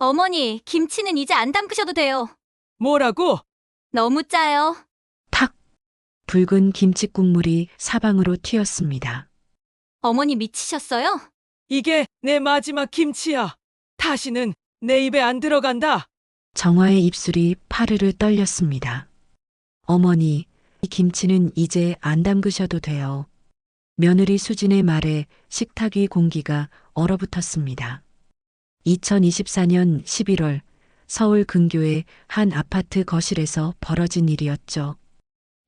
어머니, 김치는 이제 안 담그셔도 돼요. 뭐라고? 너무 짜요. 탁! 붉은 김치 국물이 사방으로 튀었습니다. 어머니 미치셨어요? 이게 내 마지막 김치야. 다시는 내 입에 안 들어간다. 정화의 입술이 파르르 떨렸습니다. 어머니, 이 김치는 이제 안 담그셔도 돼요. 며느리 수진의 말에 식탁 위 공기가 얼어붙었습니다. 2024년 11월 서울 근교의 한 아파트 거실에서 벌어진 일이었죠.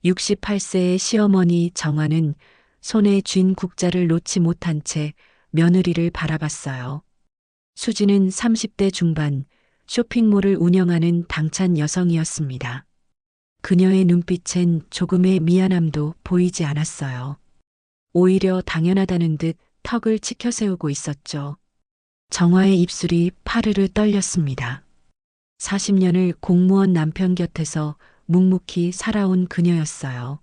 68세의 시어머니 정화는 손에 쥔 국자를 놓지 못한 채 며느리를 바라봤어요. 수지는 30대 중반 쇼핑몰을 운영하는 당찬 여성이었습니다. 그녀의 눈빛엔 조금의 미안함도 보이지 않았어요. 오히려 당연하다는 듯 턱을 치켜세우고 있었죠. 정화의 입술이 파르르 떨렸습니다. 40년을 공무원 남편 곁에서 묵묵히 살아온 그녀였어요.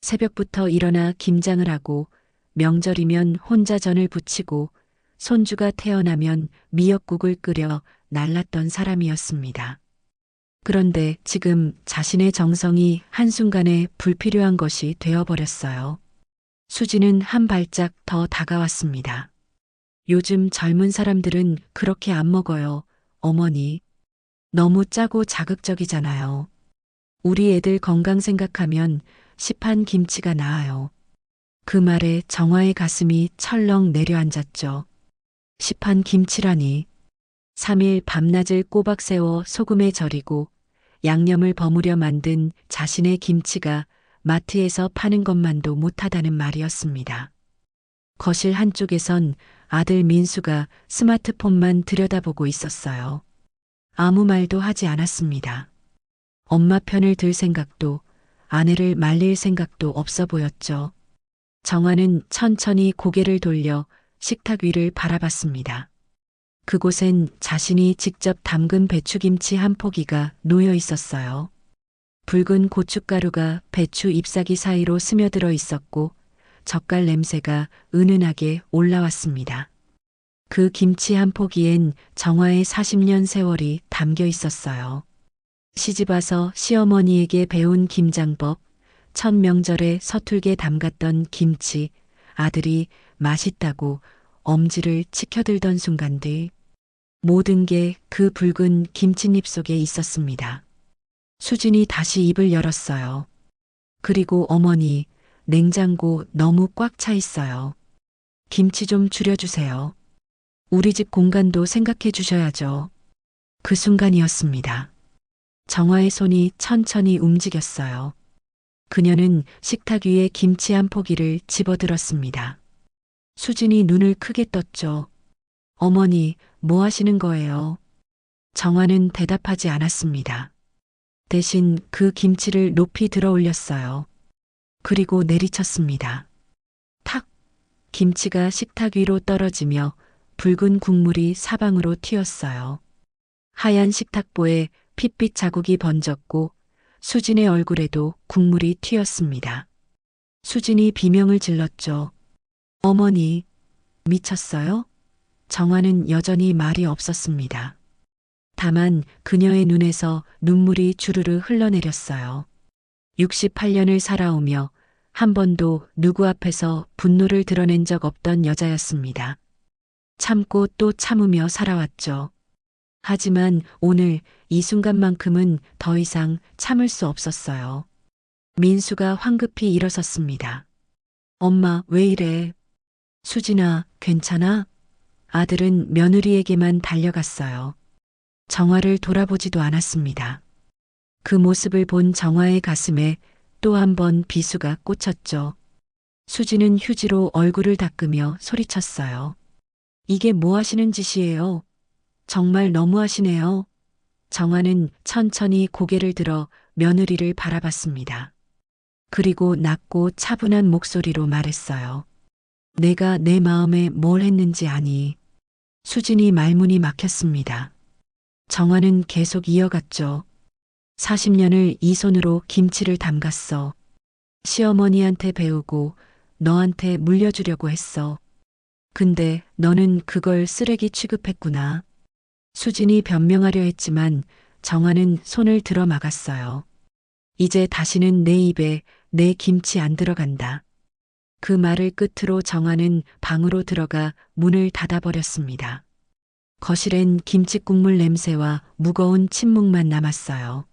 새벽부터 일어나 김장을 하고 명절이면 혼자 전을 부치고 손주가 태어나면 미역국을 끓여 날랐던 사람이었습니다. 그런데 지금 자신의 정성이 한순간에 불필요한 것이 되어버렸어요. 수지는 한 발짝 더 다가왔습니다. 요즘 젊은 사람들은 그렇게 안 먹어요, 어머니. 너무 짜고 자극적이잖아요. 우리 애들 건강 생각하면 시판 김치가 나아요. 그 말에 정화의 가슴이 철렁 내려앉았죠. 시판 김치라니. 3일 밤낮을 꼬박 세워 소금에 절이고 양념을 버무려 만든 자신의 김치가 마트에서 파는 것만도 못하다는 말이었습니다. 거실 한쪽에선 아들 민수가 스마트폰만 들여다보고 있었어요. 아무 말도 하지 않았습니다. 엄마 편을 들 생각도 아내를 말릴 생각도 없어 보였죠. 정화는 천천히 고개를 돌려 식탁 위를 바라봤습니다. 그곳엔 자신이 직접 담근 배추김치 한 포기가 놓여 있었어요. 붉은 고춧가루가 배추 잎사귀 사이로 스며들어 있었고 젓갈 냄새가 은은하게 올라왔습니다. 그 김치 한 포기엔 정화의 40년 세월이 담겨 있었어요. 시집와서 시어머니에게 배운 김장법, 첫 명절에 서툴게 담갔던 김치, 아들이 맛있다고 엄지를 치켜들던 순간들, 모든 게 그 붉은 김칫잎 속에 있었습니다. 수진이 다시 입을 열었어요. 그리고 어머니, 냉장고 너무 꽉 차 있어요. 김치 좀 줄여주세요. 우리 집 공간도 생각해 주셔야죠. 그 순간이었습니다. 정화의 손이 천천히 움직였어요. 그녀는 식탁 위에 김치 한 포기를 집어들었습니다. 수진이 눈을 크게 떴죠. 어머니, 뭐 하시는 거예요? 정화는 대답하지 않았습니다. 대신 그 김치를 높이 들어 올렸어요. 그리고 내리쳤습니다. 탁! 김치가 식탁 위로 떨어지며 붉은 국물이 사방으로 튀었어요. 하얀 식탁보에 핏빛 자국이 번졌고 수진의 얼굴에도 국물이 튀었습니다. 수진이 비명을 질렀죠. 어머니, 미쳤어요? 정화는 여전히 말이 없었습니다. 다만 그녀의 눈에서 눈물이 주르르 흘러내렸어요. 68년을 살아오며 한 번도 누구 앞에서 분노를 드러낸 적 없던 여자였습니다. 참고 또 참으며 살아왔죠. 하지만 오늘 이 순간만큼은 더 이상 참을 수 없었어요. 민수가 황급히 일어섰습니다. 엄마, 왜 이래? 수진아, 괜찮아? 아들은 며느리에게만 달려갔어요. 정화를 돌아보지도 않았습니다. 그 모습을 본 정화의 가슴에 또 한 번 비수가 꽂혔죠. 수진은 휴지로 얼굴을 닦으며 소리쳤어요. 이게 뭐 하시는 짓이에요? 정말 너무하시네요. 정화는 천천히 고개를 들어 며느리를 바라봤습니다. 그리고 낮고 차분한 목소리로 말했어요. 내가 내 마음에 뭘 했는지 아니. 수진이 말문이 막혔습니다. 정화는 계속 이어갔죠. 40년을 이 손으로 김치를 담갔어. 시어머니한테 배우고 너한테 물려주려고 했어. 근데 너는 그걸 쓰레기 취급했구나. 수진이 변명하려 했지만 정화는 손을 들어 막았어요. 이제 다시는 내 입에 내 김치 안 들어간다. 그 말을 끝으로 정화는 방으로 들어가 문을 닫아버렸습니다. 거실엔 김치국물 냄새와 무거운 침묵만 남았어요.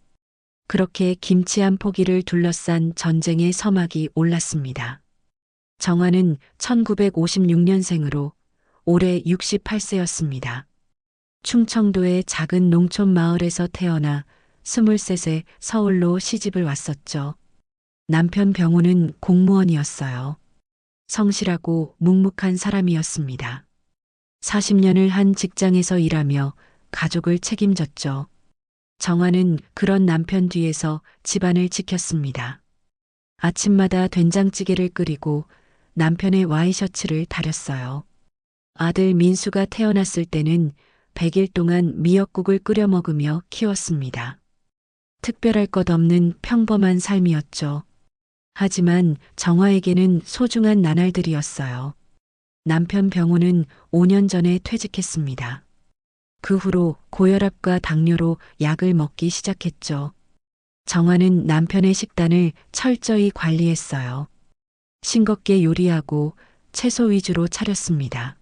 그렇게 김치 한 포기를 둘러싼 전쟁의 서막이 올랐습니다. 정화는 1956년생으로 올해 68세였습니다. 충청도의 작은 농촌 마을에서 태어나 23세 서울로 시집을 왔었죠. 남편 병우는 공무원이었어요. 성실하고 묵묵한 사람이었습니다. 40년을 한 직장에서 일하며 가족을 책임졌죠. 정화는 그런 남편 뒤에서 집안을 지켰습니다. 아침마다 된장찌개를 끓이고 남편의 와이셔츠를 다렸어요. 아들 민수가 태어났을 때는 100일 동안 미역국을 끓여 먹으며 키웠습니다. 특별할 것 없는 평범한 삶이었죠. 하지만 정화에게는 소중한 나날들이었어요. 남편 병우는 5년 전에 퇴직했습니다. 그 후로 고혈압과 당뇨로 약을 먹기 시작했죠. 정화는 남편의 식단을 철저히 관리했어요. 싱겁게 요리하고 채소 위주로 차렸습니다.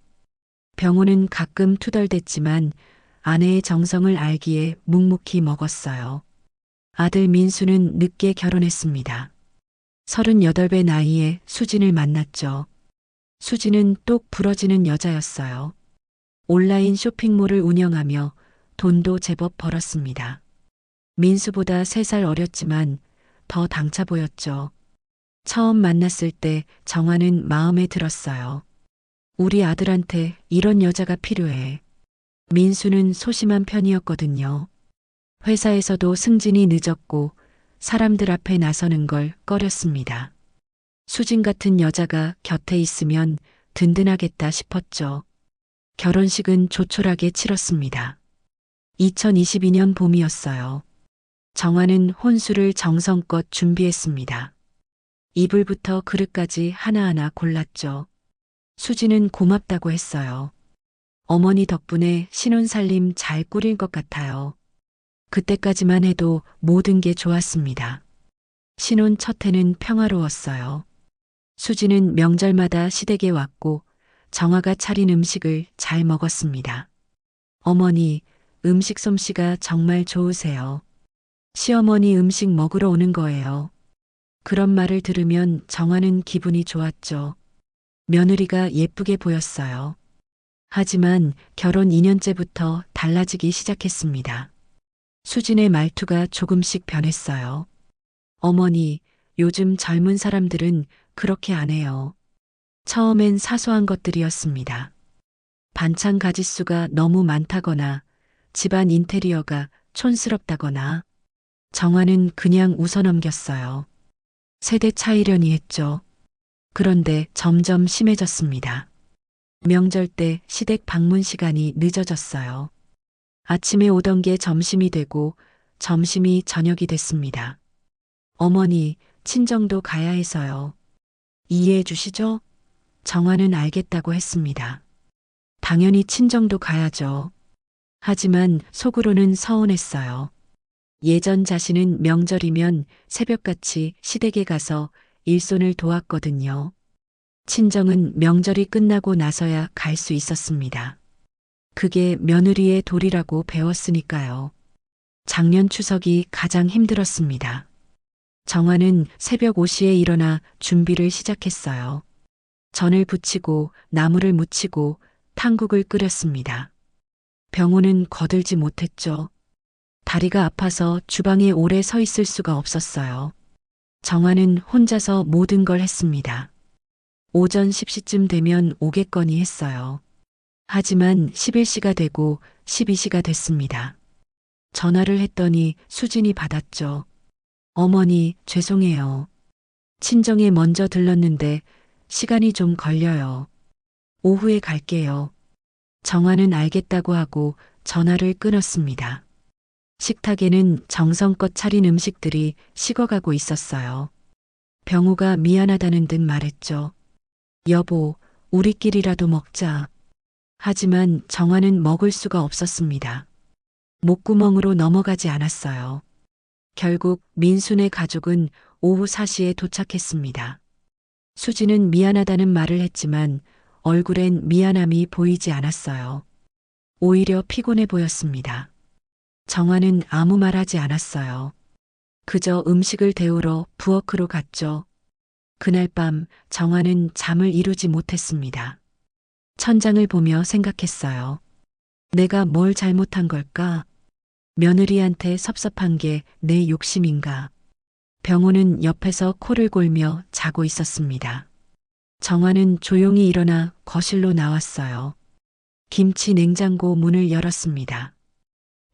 병우는 가끔 투덜댔지만 아내의 정성을 알기에 묵묵히 먹었어요. 아들 민수는 늦게 결혼했습니다. 38배 나이에 수진을 만났죠. 수진은 똑 부러지는 여자였어요. 온라인 쇼핑몰을 운영하며 돈도 제법 벌었습니다. 민수보다 3살 어렸지만 더 당차 보였죠. 처음 만났을 때 정화는 마음에 들었어요. 우리 아들한테 이런 여자가 필요해. 민수는 소심한 편이었거든요. 회사에서도 승진이 늦었고 사람들 앞에 나서는 걸 꺼렸습니다. 수진 같은 여자가 곁에 있으면 든든하겠다 싶었죠. 결혼식은 조촐하게 치렀습니다. 2022년 봄이었어요. 정화는 혼수를 정성껏 준비했습니다. 이불부터 그릇까지 하나하나 골랐죠. 수지는 고맙다고 했어요. 어머니 덕분에 신혼살림 잘 꾸릴 것 같아요. 그때까지만 해도 모든 게 좋았습니다. 신혼 첫 해는 평화로웠어요. 수지는 명절마다 시댁에 왔고 정화가 차린 음식을 잘 먹었습니다. 어머니, 음식 솜씨가 정말 좋으세요. 시어머니 음식 먹으러 오는 거예요. 그런 말을 들으면 정화는 기분이 좋았죠. 며느리가 예쁘게 보였어요. 하지만 결혼 2년째부터 달라지기 시작했습니다. 수진의 말투가 조금씩 변했어요. 어머니, 요즘 젊은 사람들은 그렇게 안 해요. 처음엔 사소한 것들이었습니다. 반찬 가짓수가 너무 많다거나 집안 인테리어가 촌스럽다거나 정화는 그냥 웃어넘겼어요. 세대 차이려니 했죠. 그런데 점점 심해졌습니다. 명절 때 시댁 방문 시간이 늦어졌어요. 아침에 오던 게 점심이 되고 점심이 저녁이 됐습니다. 어머니, 친정도 가야 해서요. 이해해 주시죠? 정화는 알겠다고 했습니다. 당연히 친정도 가야죠. 하지만 속으로는 서운했어요. 예전 자신은 명절이면 새벽같이 시댁에 가서 일손을 도왔거든요. 친정은 명절이 끝나고 나서야 갈 수 있었습니다. 그게 며느리의 도리라고 배웠으니까요. 작년 추석이 가장 힘들었습니다. 정화는 새벽 5시에 일어나 준비를 시작했어요. 전을 부치고 나물을 무치고 탕국을 끓였습니다. 병우는 거들지 못했죠. 다리가 아파서 주방에 오래 서 있을 수가 없었어요. 정화는 혼자서 모든 걸 했습니다. 오전 10시쯤 되면 오겠거니 했어요. 하지만 11시가 되고 12시가 됐습니다. 전화를 했더니 수진이 받았죠. 어머니, 죄송해요. 친정에 먼저 들렀는데 시간이 좀 걸려요. 오후에 갈게요. 정화는 알겠다고 하고 전화를 끊었습니다. 식탁에는 정성껏 차린 음식들이 식어가고 있었어요. 병우가 미안하다는 듯 말했죠. 여보, 우리끼리라도 먹자. 하지만 정화는 먹을 수가 없었습니다. 목구멍으로 넘어가지 않았어요. 결국 민수네 가족은 오후 4시에 도착했습니다. 수지는 미안하다는 말을 했지만 얼굴엔 미안함이 보이지 않았어요. 오히려 피곤해 보였습니다. 정화는 아무 말 하지 않았어요. 그저 음식을 데우러 부엌으로 갔죠. 그날 밤 정화는 잠을 이루지 못했습니다. 천장을 보며 생각했어요. 내가 뭘 잘못한 걸까? 며느리한테 섭섭한 게 내 욕심인가? 병호는 옆에서 코를 골며 자고 있었습니다. 정화는 조용히 일어나 거실로 나왔어요. 김치 냉장고 문을 열었습니다.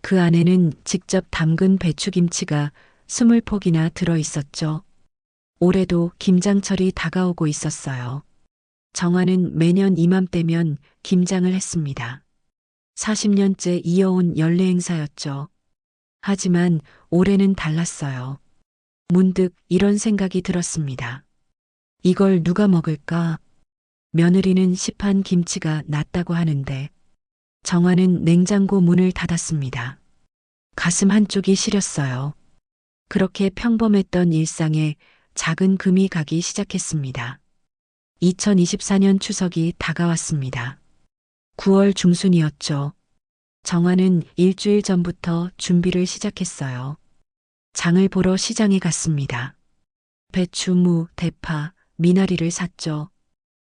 그 안에는 직접 담근 배추김치가 20폭이나 들어 있었죠. 올해도 김장철이 다가오고 있었어요. 정화는 매년 이맘때면 김장을 했습니다. 40년째 이어온 연례 행사였죠. 하지만 올해는 달랐어요. 문득 이런 생각이 들었습니다. 이걸 누가 먹을까? 며느리는 시판 김치가 낫다고 하는데 정화는 냉장고 문을 닫았습니다. 가슴 한쪽이 시렸어요. 그렇게 평범했던 일상에 작은 금이 가기 시작했습니다. 2024년 추석이 다가왔습니다. 9월 중순이었죠. 정화는 일주일 전부터 준비를 시작했어요. 장을 보러 시장에 갔습니다. 배추, 무, 대파, 미나리를 샀죠.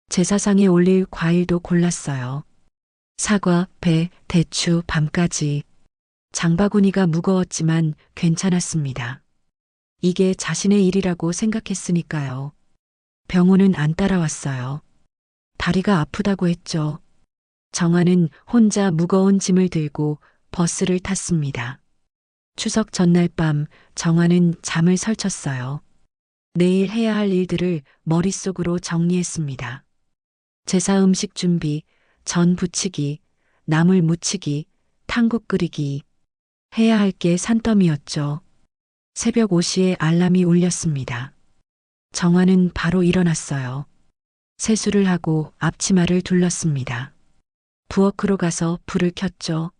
제사상에 올릴 과일도 골랐어요. 사과, 배, 대추, 밤까지. 장바구니가 무거웠지만 괜찮았습니다. 이게 자신의 일이라고 생각했으니까요. 병호는 안 따라왔어요. 다리가 아프다고 했죠. 정화는 혼자 무거운 짐을 들고 버스를 탔습니다. 추석 전날 밤 정화는 잠을 설쳤어요. 내일 해야 할 일들을 머릿속으로 정리했습니다. 제사 음식 준비, 전 부치기, 나물 무치기, 탕국 끓이기. 해야 할 게 산더미였죠. 새벽 5시에 알람이 울렸습니다. 정화는 바로 일어났어요. 세수를 하고 앞치마를 둘렀습니다. 부엌으로 가서 불을 켰죠.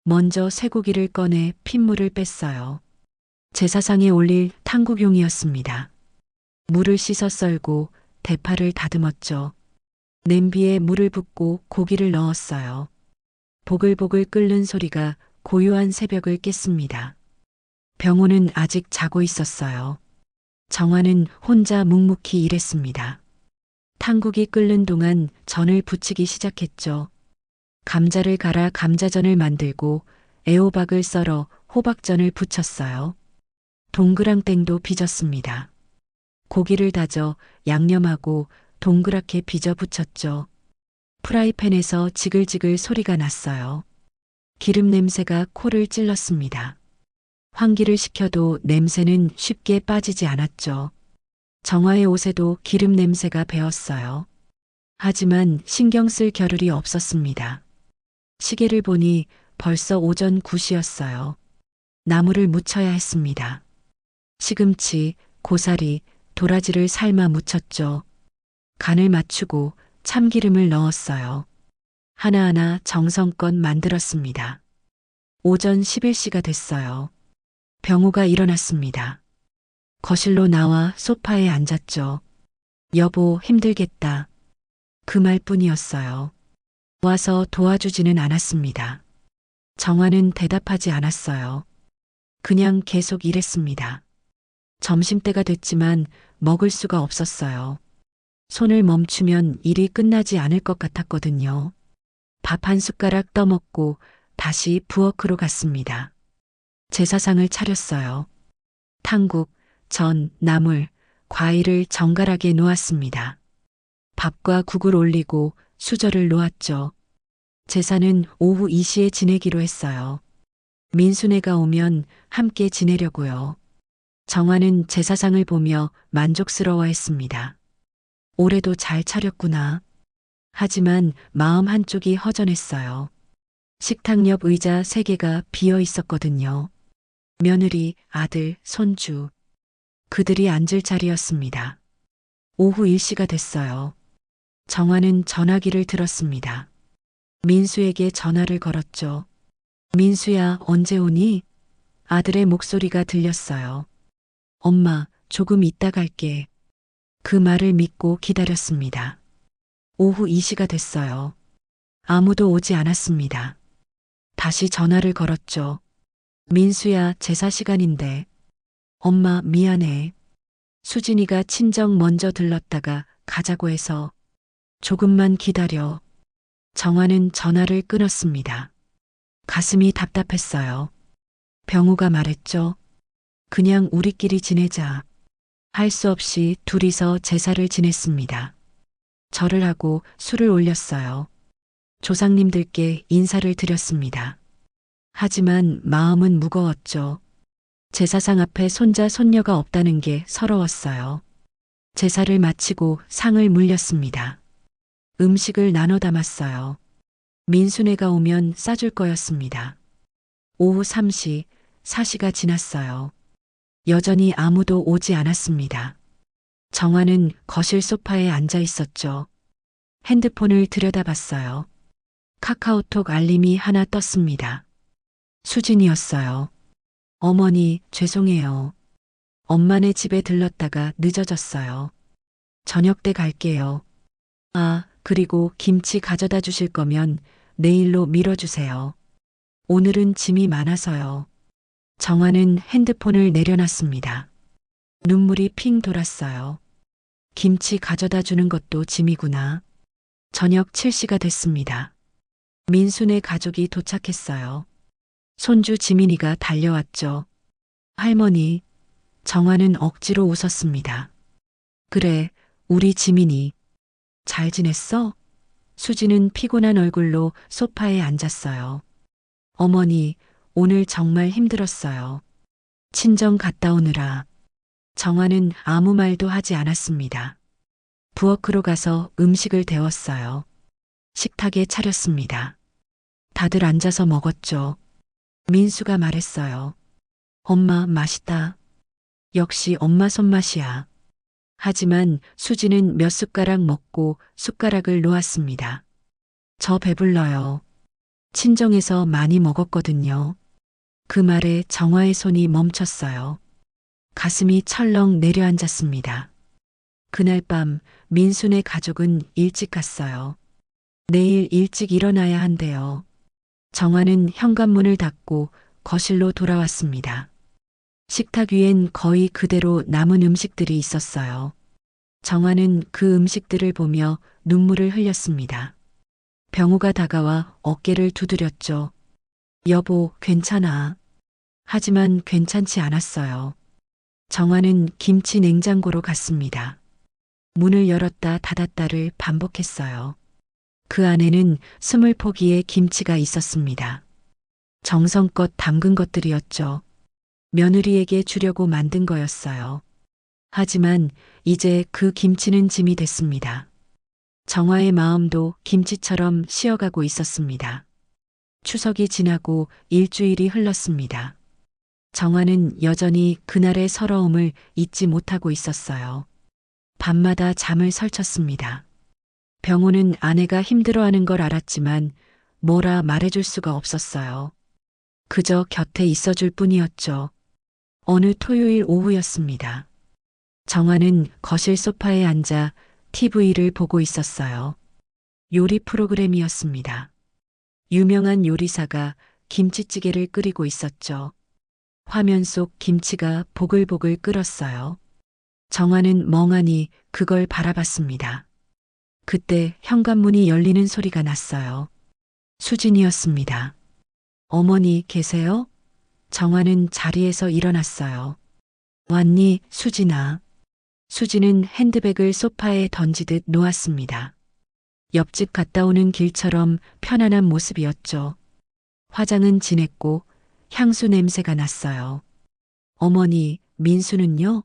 먼저 쇠고기를 꺼내 핏물을 뺐어요. 제사상에 올릴 탕국용이었습니다. 물을 씻어 썰고 대파를 다듬었죠. 냄비에 물을 붓고 고기를 넣었어요. 보글보글 끓는 소리가 고요한 새벽을 깼습니다. 병호는 아직 자고 있었어요. 정화는 혼자 묵묵히 일했습니다. 탕국이 끓는 동안 전을 부치기 시작했죠. 감자를 갈아 감자전을 만들고 애호박을 썰어 호박전을 부쳤어요. 동그랑땡도 빚었습니다. 고기를 다져 양념하고 동그랗게 빚어 부쳤죠. 프라이팬에서 지글지글 소리가 났어요. 기름 냄새가 코를 찔렀습니다. 환기를 시켜도 냄새는 쉽게 빠지지 않았죠. 정화의 옷에도 기름 냄새가 배었어요. 하지만 신경 쓸 겨를이 없었습니다. 시계를 보니 벌써 오전 9시였어요. 나물을 무쳐야 했습니다. 시금치, 고사리, 도라지를 삶아 무쳤죠. 간을 맞추고 참기름을 넣었어요. 하나하나 정성껏 만들었습니다. 오전 11시가 됐어요. 병호가 일어났습니다. 거실로 나와 소파에 앉았죠. 여보, 힘들겠다. 그 말뿐이었어요. 와서 도와주지는 않았습니다. 정화는 대답하지 않았어요. 그냥 계속 일했습니다. 점심때가 됐지만 먹을 수가 없었어요. 손을 멈추면 일이 끝나지 않을 것 같았거든요. 밥 한 숟가락 떠먹고 다시 부엌으로 갔습니다. 제사상을 차렸어요. 탕국, 전, 나물, 과일을 정갈하게 놓았습니다. 밥과 국을 올리고 수저를 놓았죠. 제사는 오후 2시에 지내기로 했어요. 민수네가 오면 함께 지내려고요. 정화는 제사상을 보며 만족스러워했습니다. 올해도 잘 차렸구나. 하지만 마음 한쪽이 허전했어요. 식탁 옆 의자 3개가 비어 있었거든요. 며느리, 아들, 손주. 그들이 앉을 자리였습니다. 오후 1시가 됐어요. 정화는 전화기를 들었습니다. 민수에게 전화를 걸었죠. 민수야, 언제 오니? 아들의 목소리가 들렸어요. 엄마, 조금 이따 갈게. 그 말을 믿고 기다렸습니다. 오후 2시가 됐어요. 아무도 오지 않았습니다. 다시 전화를 걸었죠. 민수야, 제사 시간인데. 엄마, 미안해. 수진이가 친정 먼저 들렀다가 가자고 해서. 조금만 기다려. 정화는 전화를 끊었습니다. 가슴이 답답했어요. 병우가 말했죠. 그냥 우리끼리 지내자. 할 수 없이 둘이서 제사를 지냈습니다. 절을 하고 술을 올렸어요. 조상님들께 인사를 드렸습니다. 하지만 마음은 무거웠죠. 제사상 앞에 손자 손녀가 없다는 게 서러웠어요. 제사를 마치고 상을 물렸습니다. 음식을 나눠 담았어요. 민수네가 오면 싸줄 거였습니다. 오후 3시, 4시가 지났어요. 여전히 아무도 오지 않았습니다. 정화는 거실 소파에 앉아 있었죠. 핸드폰을 들여다봤어요. 카카오톡 알림이 하나 떴습니다. 수진이었어요. 어머니, 죄송해요. 엄마네 집에 들렀다가 늦어졌어요. 저녁 때 갈게요. 아, 그리고 김치 가져다 주실 거면 내일로 미뤄주세요. 오늘은 짐이 많아서요. 정화는 핸드폰을 내려놨습니다. 눈물이 핑 돌았어요. 김치 가져다 주는 것도 짐이구나. 저녁 7시가 됐습니다. 민수네 가족이 도착했어요. 손주 지민이가 달려왔죠. 할머니, 정화는 억지로 웃었습니다. 그래, 우리 지민이. 잘 지냈어? 수지는 피곤한 얼굴로 소파에 앉았어요. 어머니, 오늘 정말 힘들었어요. 친정 갔다 오느라. 정화는 아무 말도 하지 않았습니다. 부엌으로 가서 음식을 데웠어요. 식탁에 차렸습니다. 다들 앉아서 먹었죠. 민수가 말했어요. 엄마, 맛있다. 역시 엄마 손맛이야. 하지만 수지는 몇 숟가락 먹고 숟가락을 놓았습니다. 저 배불러요. 친정에서 많이 먹었거든요. 그 말에 정화의 손이 멈췄어요. 가슴이 철렁 내려앉았습니다. 그날 밤 민수네 가족은 일찍 갔어요. 내일 일찍 일어나야 한대요. 정화는 현관문을 닫고 거실로 돌아왔습니다. 식탁 위엔 거의 그대로 남은 음식들이 있었어요. 정화는 그 음식들을 보며 눈물을 흘렸습니다. 병우가 다가와 어깨를 두드렸죠. 여보, 괜찮아. 하지만 괜찮지 않았어요. 정화는 김치 냉장고로 갔습니다. 문을 열었다 닫았다를 반복했어요. 그 안에는 20포기의 김치가 있었습니다. 정성껏 담근 것들이었죠. 며느리에게 주려고 만든 거였어요. 하지만 이제 그 김치는 짐이 됐습니다. 정화의 마음도 김치처럼 쉬어가고 있었습니다. 추석이 지나고 일주일이 흘렀습니다. 정화는 여전히 그날의 서러움을 잊지 못하고 있었어요. 밤마다 잠을 설쳤습니다. 병호는 아내가 힘들어하는 걸 알았지만 뭐라 말해줄 수가 없었어요. 그저 곁에 있어줄 뿐이었죠. 어느 토요일 오후였습니다. 정화는 거실 소파에 앉아 TV를 보고 있었어요. 요리 프로그램이었습니다. 유명한 요리사가 김치찌개를 끓이고 있었죠. 화면 속 김치가 보글보글 끓었어요. 정화는 멍하니 그걸 바라봤습니다. 그때 현관문이 열리는 소리가 났어요. 수진이었습니다. 어머니 계세요? 정화는 자리에서 일어났어요. 왔니, 수진아? 수진은 핸드백을 소파에 던지듯 놓았습니다. 옆집 갔다 오는 길처럼 편안한 모습이었죠. 화장은 진했고 향수 냄새가 났어요. 어머니, 민수는요?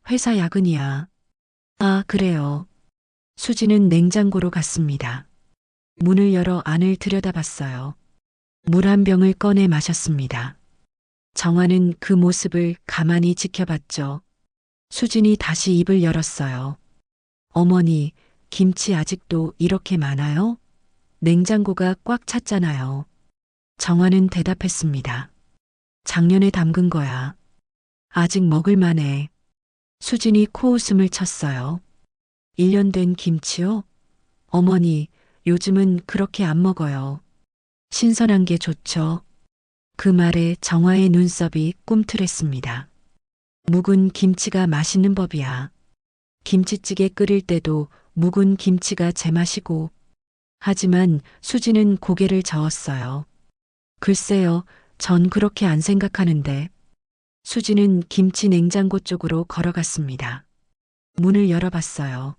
회사 야근이야. 아, 그래요. 수진은 냉장고로 갔습니다. 문을 열어 안을 들여다봤어요. 물 한 병을 꺼내 마셨습니다. 정화는 그 모습을 가만히 지켜봤죠. 수진이 다시 입을 열었어요. 어머니, 김치 아직도 이렇게 많아요? 냉장고가 꽉 찼잖아요. 정화는 대답했습니다. 작년에 담근 거야. 아직 먹을 만해. 수진이 코웃음을 쳤어요. 1년 된 김치요? 어머니, 요즘은 그렇게 안 먹어요. 신선한 게 좋죠. 그 말에 정화의 눈썹이 꿈틀했습니다. 묵은 김치가 맛있는 법이야. 김치찌개 끓일 때도 묵은 김치가 제맛이고. 하지만 수지는 고개를 저었어요. 글쎄요, 전 그렇게 안 생각하는데. 수지는 김치 냉장고 쪽으로 걸어갔습니다. 문을 열어봤어요.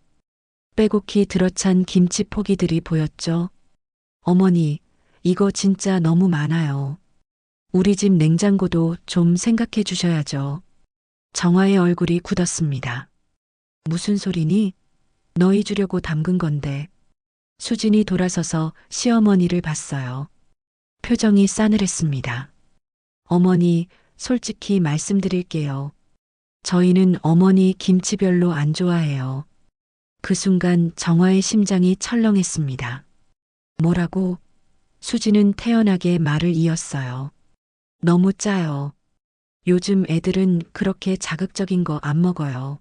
빼곡히 들어찬 김치 포기들이 보였죠. 어머니, 이거 진짜 너무 많아요. 우리 집 냉장고도 좀 생각해 주셔야죠. 정화의 얼굴이 굳었습니다. 무슨 소리니? 너희 주려고 담근 건데. 수진이 돌아서서 시어머니를 봤어요. 표정이 싸늘했습니다. 어머니, 솔직히 말씀드릴게요. 저희는 어머니 김치 별로 안 좋아해요. 그 순간 정화의 심장이 철렁했습니다. 뭐라고? 수지는 태연하게 말을 이었어요. 너무 짜요. 요즘 애들은 그렇게 자극적인 거 안 먹어요.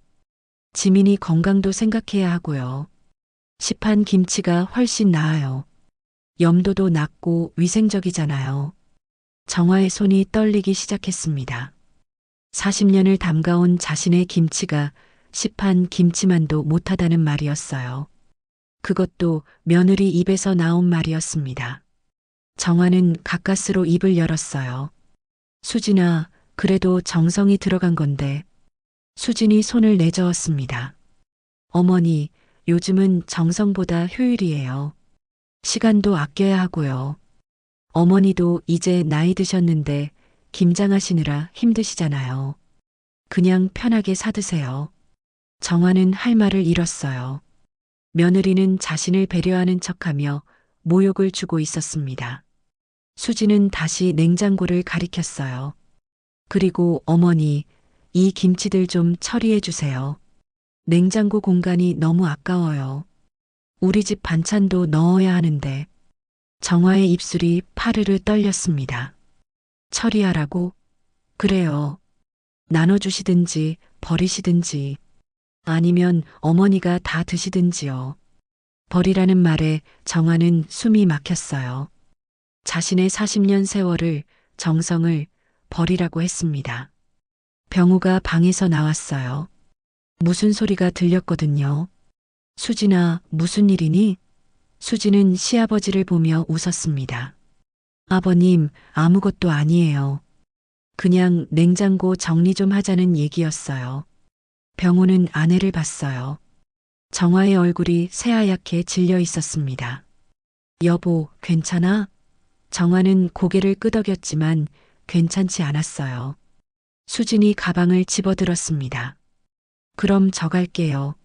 지민이 건강도 생각해야 하고요. 시판 김치가 훨씬 나아요. 염도도 낮고 위생적이잖아요. 정화의 손이 떨리기 시작했습니다. 40년을 담가온 자신의 김치가 시판 김치만도 못하다는 말이었어요. 그것도 며느리 입에서 나온 말이었습니다. 정화는 가까스로 입을 열었어요. 수진아, 그래도 정성이 들어간 건데. 수진이 손을 내저었습니다. 어머니, 요즘은 정성보다 효율이에요. 시간도 아껴야 하고요. 어머니도 이제 나이 드셨는데 김장하시느라 힘드시잖아요. 그냥 편하게 사드세요. 정화는 할 말을 잃었어요. 며느리는 자신을 배려하는 척하며 모욕을 주고 있었습니다. 수지는 다시 냉장고를 가리켰어요. 그리고 어머니, 이 김치들 좀 처리해 주세요. 냉장고 공간이 너무 아까워요. 우리 집 반찬도 넣어야 하는데. 정화의 입술이 파르르 떨렸습니다. 처리하라고? 그래요. 나눠주시든지 버리시든지 아니면 어머니가 다 드시든지요. 버리라는 말에 정화는 숨이 막혔어요. 자신의 40년 세월을, 정성을 버리라고 했습니다. 병우가 방에서 나왔어요. 무슨 소리가 들렸거든요. 수진아, 무슨 일이니? 수진은 시아버지를 보며 웃었습니다. 아버님, 아무것도 아니에요. 그냥 냉장고 정리 좀 하자는 얘기였어요. 병우는 아내를 봤어요. 정화의 얼굴이 새하얗게 질려 있었습니다. 여보, 괜찮아? 정화는 고개를 끄덕였지만 괜찮지 않았어요. 수진이 가방을 집어들었습니다. 그럼 저 갈게요.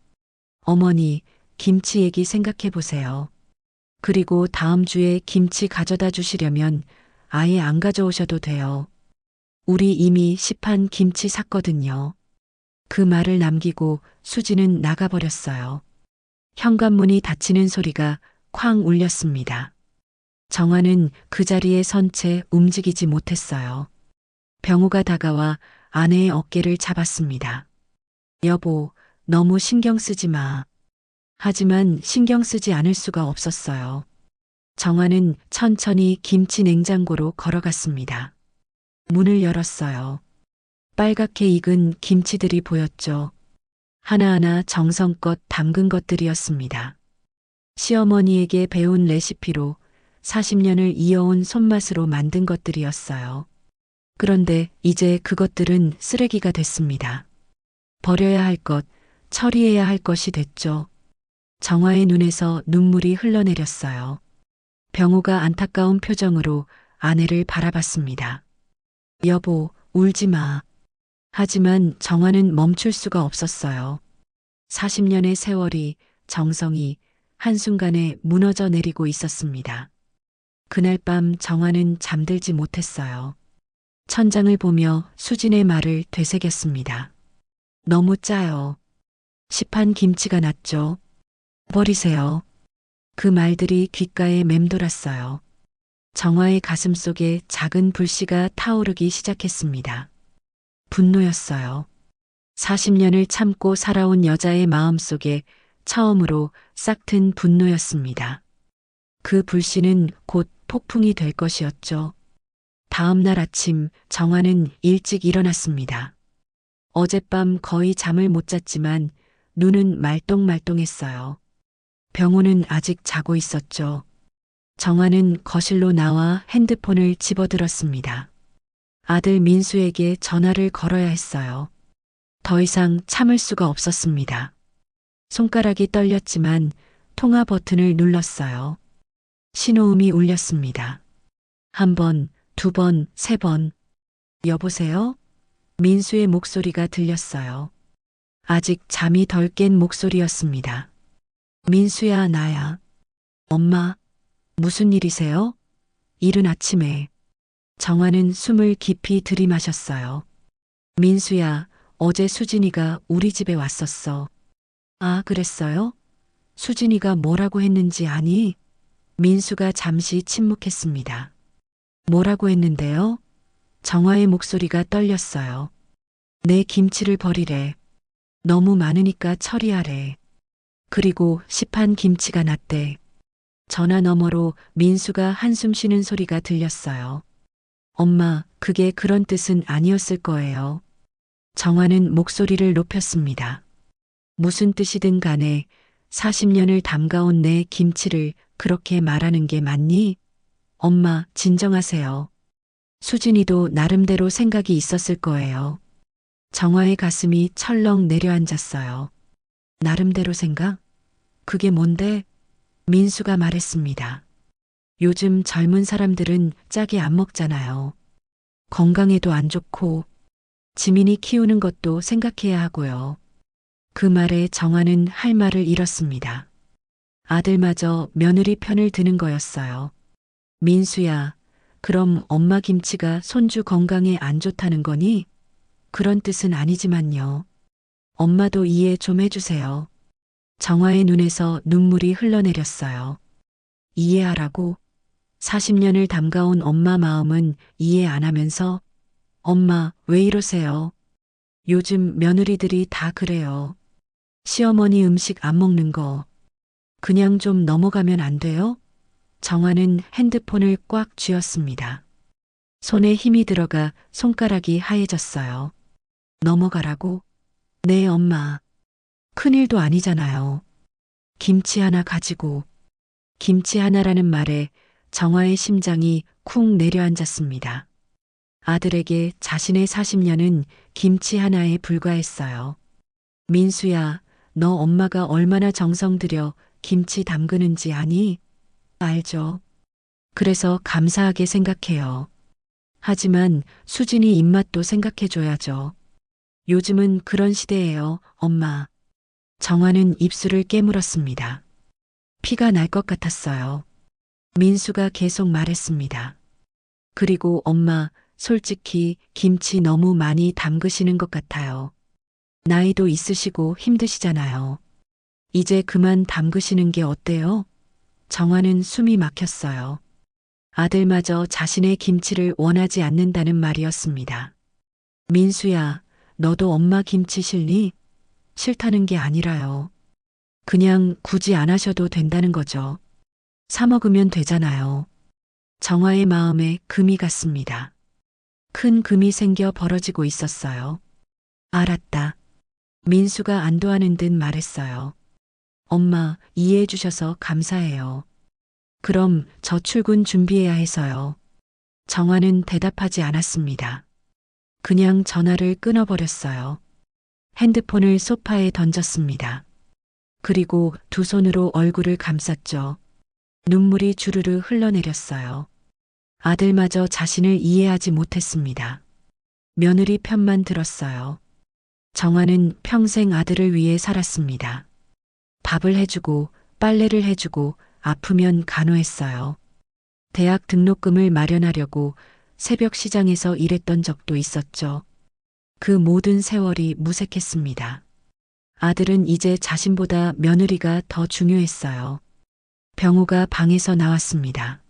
어머니, 김치 얘기 생각해 보세요. 그리고 다음 주에 김치 가져다 주시려면 아예 안 가져오셔도 돼요. 우리 이미 시판 김치 샀거든요. 그 말을 남기고 수지는 나가버렸어요. 현관문이 닫히는 소리가 쾅 울렸습니다. 정화는 그 자리에 선 채 움직이지 못했어요. 병우가 다가와 아내의 어깨를 잡았습니다. 여보, 너무 신경 쓰지 마. 하지만 신경 쓰지 않을 수가 없었어요. 정화는 천천히 김치 냉장고로 걸어갔습니다. 문을 열었어요. 빨갛게 익은 김치들이 보였죠. 하나하나 정성껏 담근 것들이었습니다. 시어머니에게 배운 레시피로 40년을 이어온 손맛으로 만든 것들이었어요. 그런데 이제 그것들은 쓰레기가 됐습니다. 버려야 할 것, 처리해야 할 것이 됐죠. 정화의 눈에서 눈물이 흘러내렸어요. 병우가 안타까운 표정으로 아내를 바라봤습니다. 여보, 울지 마. 하지만 정화는 멈출 수가 없었어요. 40년의 세월이, 정성이 한순간에 무너져 내리고 있었습니다. 그날 밤 정화는 잠들지 못했어요. 천장을 보며 수진의 말을 되새겼습니다. 너무 짜요. 시판 김치가 났죠. 버리세요. 그 말들이 귓가에 맴돌았어요. 정화의 가슴속에 작은 불씨가 타오르기 시작했습니다. 분노였어요. 40년을 참고 살아온 여자의 마음속에 처음으로 싹튼 분노였습니다. 그 불씨는 곧 폭풍이 될 것이었죠. 다음 날 아침 정화는 일찍 일어났습니다. 어젯밤 거의 잠을 못 잤지만 눈은 말똥말똥했어요. 병호는 아직 자고 있었죠. 정화는 거실로 나와 핸드폰을 집어들었습니다. 아들 민수에게 전화를 걸어야 했어요. 더 이상 참을 수가 없었습니다. 손가락이 떨렸지만 통화 버튼을 눌렀어요. 신호음이 울렸습니다. 한 번, 두 번, 세 번. 여보세요? 민수의 목소리가 들렸어요. 아직 잠이 덜 깬 목소리였습니다. 민수야, 나야. 엄마, 무슨 일이세요? 이른 아침에. 정화는 숨을 깊이 들이마셨어요. 민수야, 어제 수진이가 우리 집에 왔었어. 아, 그랬어요? 수진이가 뭐라고 했는지 아니? 민수가 잠시 침묵했습니다. 뭐라고 했는데요? 정화의 목소리가 떨렸어요. 내 김치를 버리래. 너무 많으니까 처리하래. 그리고 시판 김치가 났대. 전화 너머로 민수가 한숨 쉬는 소리가 들렸어요. 엄마, 그게 그런 뜻은 아니었을 거예요. 정화는 목소리를 높였습니다. 무슨 뜻이든 간에 40년을 담가온 내 김치를 그렇게 말하는 게 맞니? 엄마, 진정하세요. 수진이도 나름대로 생각이 있었을 거예요. 정화의 가슴이 철렁 내려앉았어요. 나름대로 생각? 그게 뭔데? 민수가 말했습니다. 요즘 젊은 사람들은 짜게 안 먹잖아요. 건강에도 안 좋고 지민이 키우는 것도 생각해야 하고요. 그 말에 정화는 할 말을 잃었습니다. 아들마저 며느리 편을 드는 거였어요. 민수야, 그럼 엄마 김치가 손주 건강에 안 좋다는 거니? 그런 뜻은 아니지만요. 엄마도 이해 좀 해주세요. 정화의 눈에서 눈물이 흘러내렸어요. 이해하라고? 40년을 담가온 엄마 마음은 이해 안 하면서 엄마, 왜 이러세요? 요즘 며느리들이 다 그래요. 시어머니 음식 안 먹는 거. 그냥 좀 넘어가면 안 돼요? 정화는 핸드폰을 꽉 쥐었습니다. 손에 힘이 들어가 손가락이 하얘졌어요. 넘어가라고? 네, 엄마. 큰일도 아니잖아요. 김치 하나 가지고. 김치 하나라는 말에 정화의 심장이 쿵 내려앉았습니다. 아들에게 자신의 40년은 김치 하나에 불과했어요. 민수야, 너 엄마가 얼마나 정성 들여 김치 담그는지 아니? 알죠. 그래서 감사하게 생각해요. 하지만 수진이 입맛도 생각해줘야죠. 요즘은 그런 시대예요, 엄마. 정화는 입술을 깨물었습니다. 피가 날 것 같았어요. 민수가 계속 말했습니다. 그리고 엄마, 솔직히 김치 너무 많이 담그시는 것 같아요. 나이도 있으시고 힘드시잖아요. 이제 그만 담그시는 게 어때요? 정화는 숨이 막혔어요. 아들마저 자신의 김치를 원하지 않는다는 말이었습니다. 민수야, 너도 엄마 김치 싫니? 싫다는 게 아니라요. 그냥 굳이 안 하셔도 된다는 거죠. 사 먹으면 되잖아요. 정화의 마음에 금이 갔습니다. 큰 금이 생겨 벌어지고 있었어요. 알았다. 민수가 안도하는 듯 말했어요. 엄마, 이해해 주셔서 감사해요. 그럼 저 출근 준비해야 해서요. 정화는 대답하지 않았습니다. 그냥 전화를 끊어버렸어요. 핸드폰을 소파에 던졌습니다. 그리고 두 손으로 얼굴을 감쌌죠. 눈물이 주르르 흘러내렸어요. 아들마저 자신을 이해하지 못했습니다. 며느리 편만 들었어요. 정화는 평생 아들을 위해 살았습니다. 밥을 해주고 빨래를 해주고 아프면 간호했어요. 대학 등록금을 마련하려고 새벽 시장에서 일했던 적도 있었죠. 그 모든 세월이 무색했습니다. 아들은 이제 자신보다 며느리가 더 중요했어요. 병호가 방에서 나왔습니다.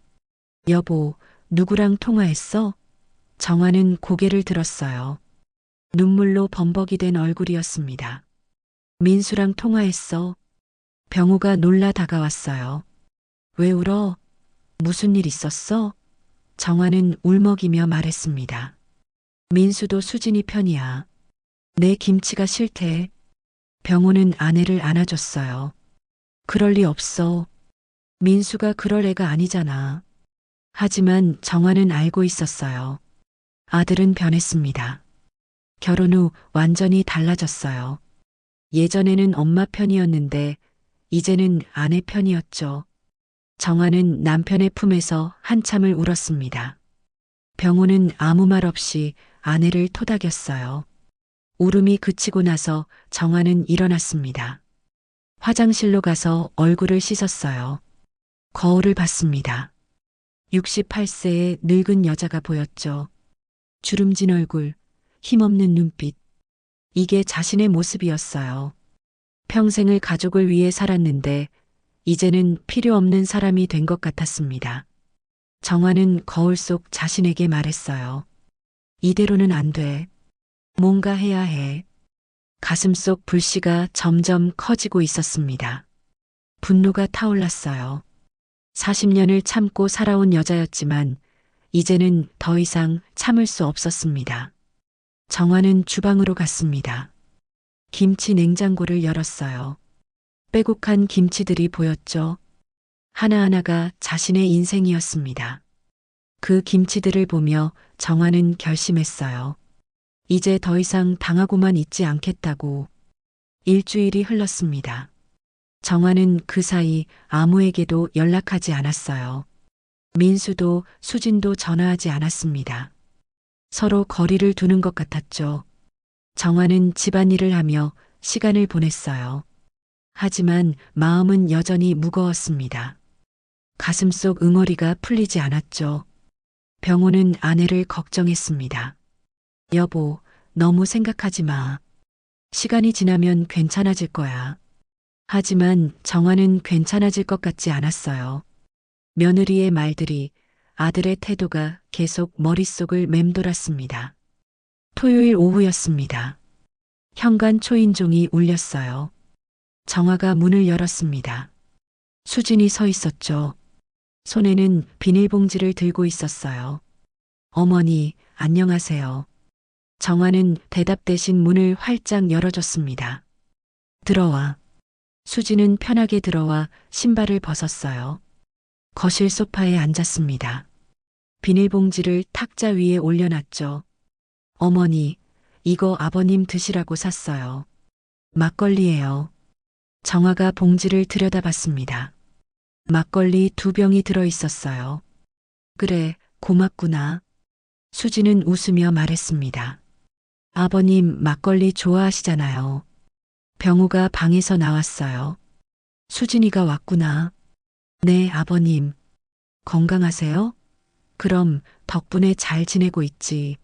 여보, 누구랑 통화했어? 정화는 고개를 들었어요. 눈물로 범벅이 된 얼굴이었습니다. 민수랑 통화했어. 병우가 놀라 다가왔어요. 왜 울어? 무슨 일 있었어? 정화는 울먹이며 말했습니다. 민수도 수진이 편이야. 내 김치가 싫대. 병우는 아내를 안아줬어요. 그럴 리 없어. 민수가 그럴 애가 아니잖아. 하지만 정화는 알고 있었어요. 아들은 변했습니다. 결혼 후 완전히 달라졌어요. 예전에는 엄마 편이었는데 이제는 아내 편이었죠. 정화는 남편의 품에서 한참을 울었습니다. 병우는 아무 말 없이 아내를 토닥였어요. 울음이 그치고 나서 정화는 일어났습니다. 화장실로 가서 얼굴을 씻었어요. 거울을 봤습니다. 68세의 늙은 여자가 보였죠. 주름진 얼굴, 힘없는 눈빛. 이게 자신의 모습이었어요. 평생을 가족을 위해 살았는데 이제는 필요 없는 사람이 된 것 같았습니다. 정화는 거울 속 자신에게 말했어요. 이대로는 안 돼. 뭔가 해야 해. 가슴속 불씨가 점점 커지고 있었습니다. 분노가 타올랐어요. 40년을 참고 살아온 여자였지만 이제는 더 이상 참을 수 없었습니다. 정화는 주방으로 갔습니다. 김치 냉장고를 열었어요. 빼곡한 김치들이 보였죠. 하나하나가 자신의 인생이었습니다. 그 김치들을 보며 정화는 결심했어요. 이제 더 이상 당하고만 있지 않겠다고. 일주일이 흘렀습니다. 정화는 그 사이 아무에게도 연락하지 않았어요. 민수도 수진도 전화하지 않았습니다. 서로 거리를 두는 것 같았죠. 정화는 집안일을 하며 시간을 보냈어요. 하지만 마음은 여전히 무거웠습니다. 가슴속 응어리가 풀리지 않았죠. 병호는 아내를 걱정했습니다. 여보, 너무 생각하지 마. 시간이 지나면 괜찮아질 거야. 하지만 정화는 괜찮아질 것 같지 않았어요. 며느리의 말들이, 아들의 태도가 계속 머릿속을 맴돌았습니다. 토요일 오후였습니다. 현관 초인종이 울렸어요. 정화가 문을 열었습니다. 수진이 서 있었죠. 손에는 비닐봉지를 들고 있었어요. 어머니, 안녕하세요. 정화는 대답 대신 문을 활짝 열어줬습니다. 들어와. 수진은 편하게 들어와 신발을 벗었어요. 거실 소파에 앉았습니다. 비닐봉지를 탁자 위에 올려놨죠. 어머니, 이거 아버님 드시라고 샀어요. 막걸리예요. 정화가 봉지를 들여다봤습니다. 막걸리 2병이 들어있었어요. 그래, 고맙구나. 수진은 웃으며 말했습니다. 아버님 막걸리 좋아하시잖아요. 병우가 방에서 나왔어요. 수진이가 왔구나. 네, 아버님. 건강하세요? 그럼 덕분에 잘 지내고 있지.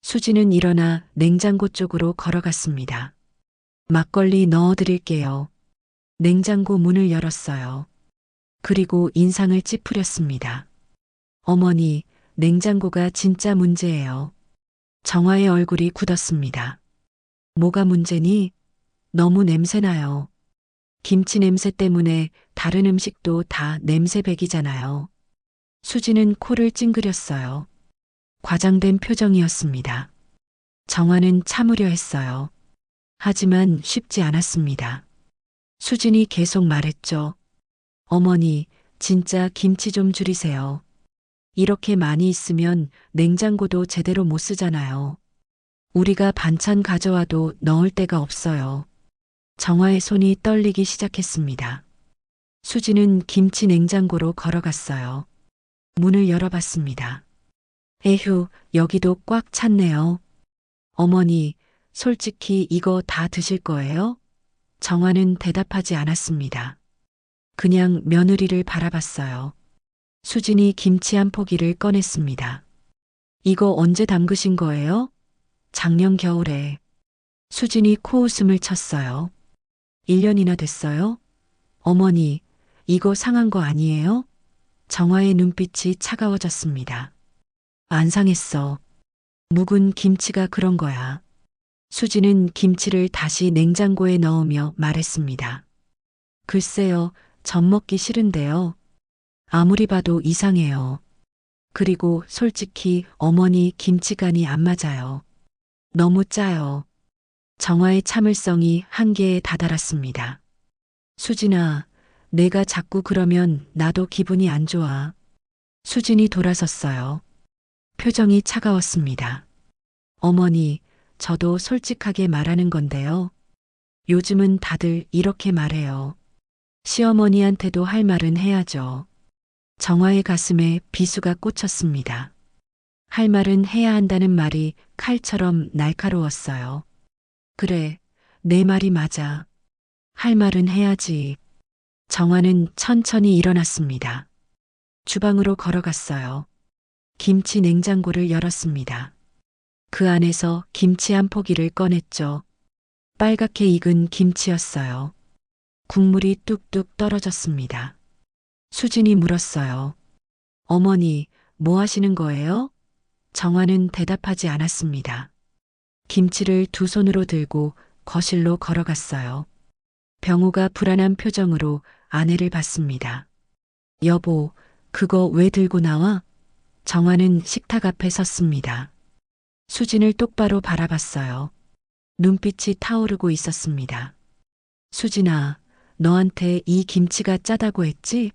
수진은 일어나 냉장고 쪽으로 걸어갔습니다. 막걸리 넣어드릴게요. 냉장고 문을 열었어요. 그리고 인상을 찌푸렸습니다. 어머니, 냉장고가 진짜 문제예요. 정화의 얼굴이 굳었습니다. 뭐가 문제니? 너무 냄새나요. 김치 냄새 때문에 다른 음식도 다 냄새백이잖아요. 수지는 코를 찡그렸어요. 과장된 표정이었습니다. 정화는 참으려 했어요. 하지만 쉽지 않았습니다. 수진이 계속 말했죠. 어머니, 진짜 김치 좀 줄이세요. 이렇게 많이 있으면 냉장고도 제대로 못 쓰잖아요. 우리가 반찬 가져와도 넣을 데가 없어요. 정화의 손이 떨리기 시작했습니다. 수지는 김치 냉장고로 걸어갔어요. 문을 열어봤습니다. 에휴, 여기도 꽉 찼네요. 어머니, 솔직히 이거 다 드실 거예요? 정화는 대답하지 않았습니다. 그냥 며느리를 바라봤어요. 수진이 김치 한 포기를 꺼냈습니다. 이거 언제 담그신 거예요? 작년 겨울에. 수진이 코웃음을 쳤어요. 1년이나 됐어요? 어머니, 이거 상한 거 아니에요? 정화의 눈빛이 차가워졌습니다. 안 상했어. 묵은 김치가 그런 거야. 수지는 김치를 다시 냉장고에 넣으며 말했습니다. 글쎄요, 전 먹기 싫은데요. 아무리 봐도 이상해요. 그리고 솔직히 어머니 김치간이 안 맞아요. 너무 짜요. 정화의 참을성이 한계에 다다랐습니다. 수진아, 내가 자꾸 그러면 나도 기분이 안 좋아. 수진이 돌아섰어요. 표정이 차가웠습니다. 어머니, 저도 솔직하게 말하는 건데요. 요즘은 다들 이렇게 말해요. 시어머니한테도 할 말은 해야죠. 정화의 가슴에 비수가 꽂혔습니다. 할 말은 해야 한다는 말이 칼처럼 날카로웠어요. 그래, 내 말이 맞아. 할 말은 해야지. 정화는 천천히 일어났습니다. 주방으로 걸어갔어요. 김치 냉장고를 열었습니다. 그 안에서 김치 한 포기를 꺼냈죠. 빨갛게 익은 김치였어요. 국물이 뚝뚝 떨어졌습니다. 수진이 물었어요. 어머니, 뭐 하시는 거예요? 정화는 대답하지 않았습니다. 김치를 두 손으로 들고 거실로 걸어갔어요. 병우가 불안한 표정으로 아내를 봤습니다. 여보, 그거 왜 들고 나와? 정화는 식탁 앞에 섰습니다. 수진을 똑바로 바라봤어요. 눈빛이 타오르고 있었습니다. 수진아, 너한테 이 김치가 짜다고 했지?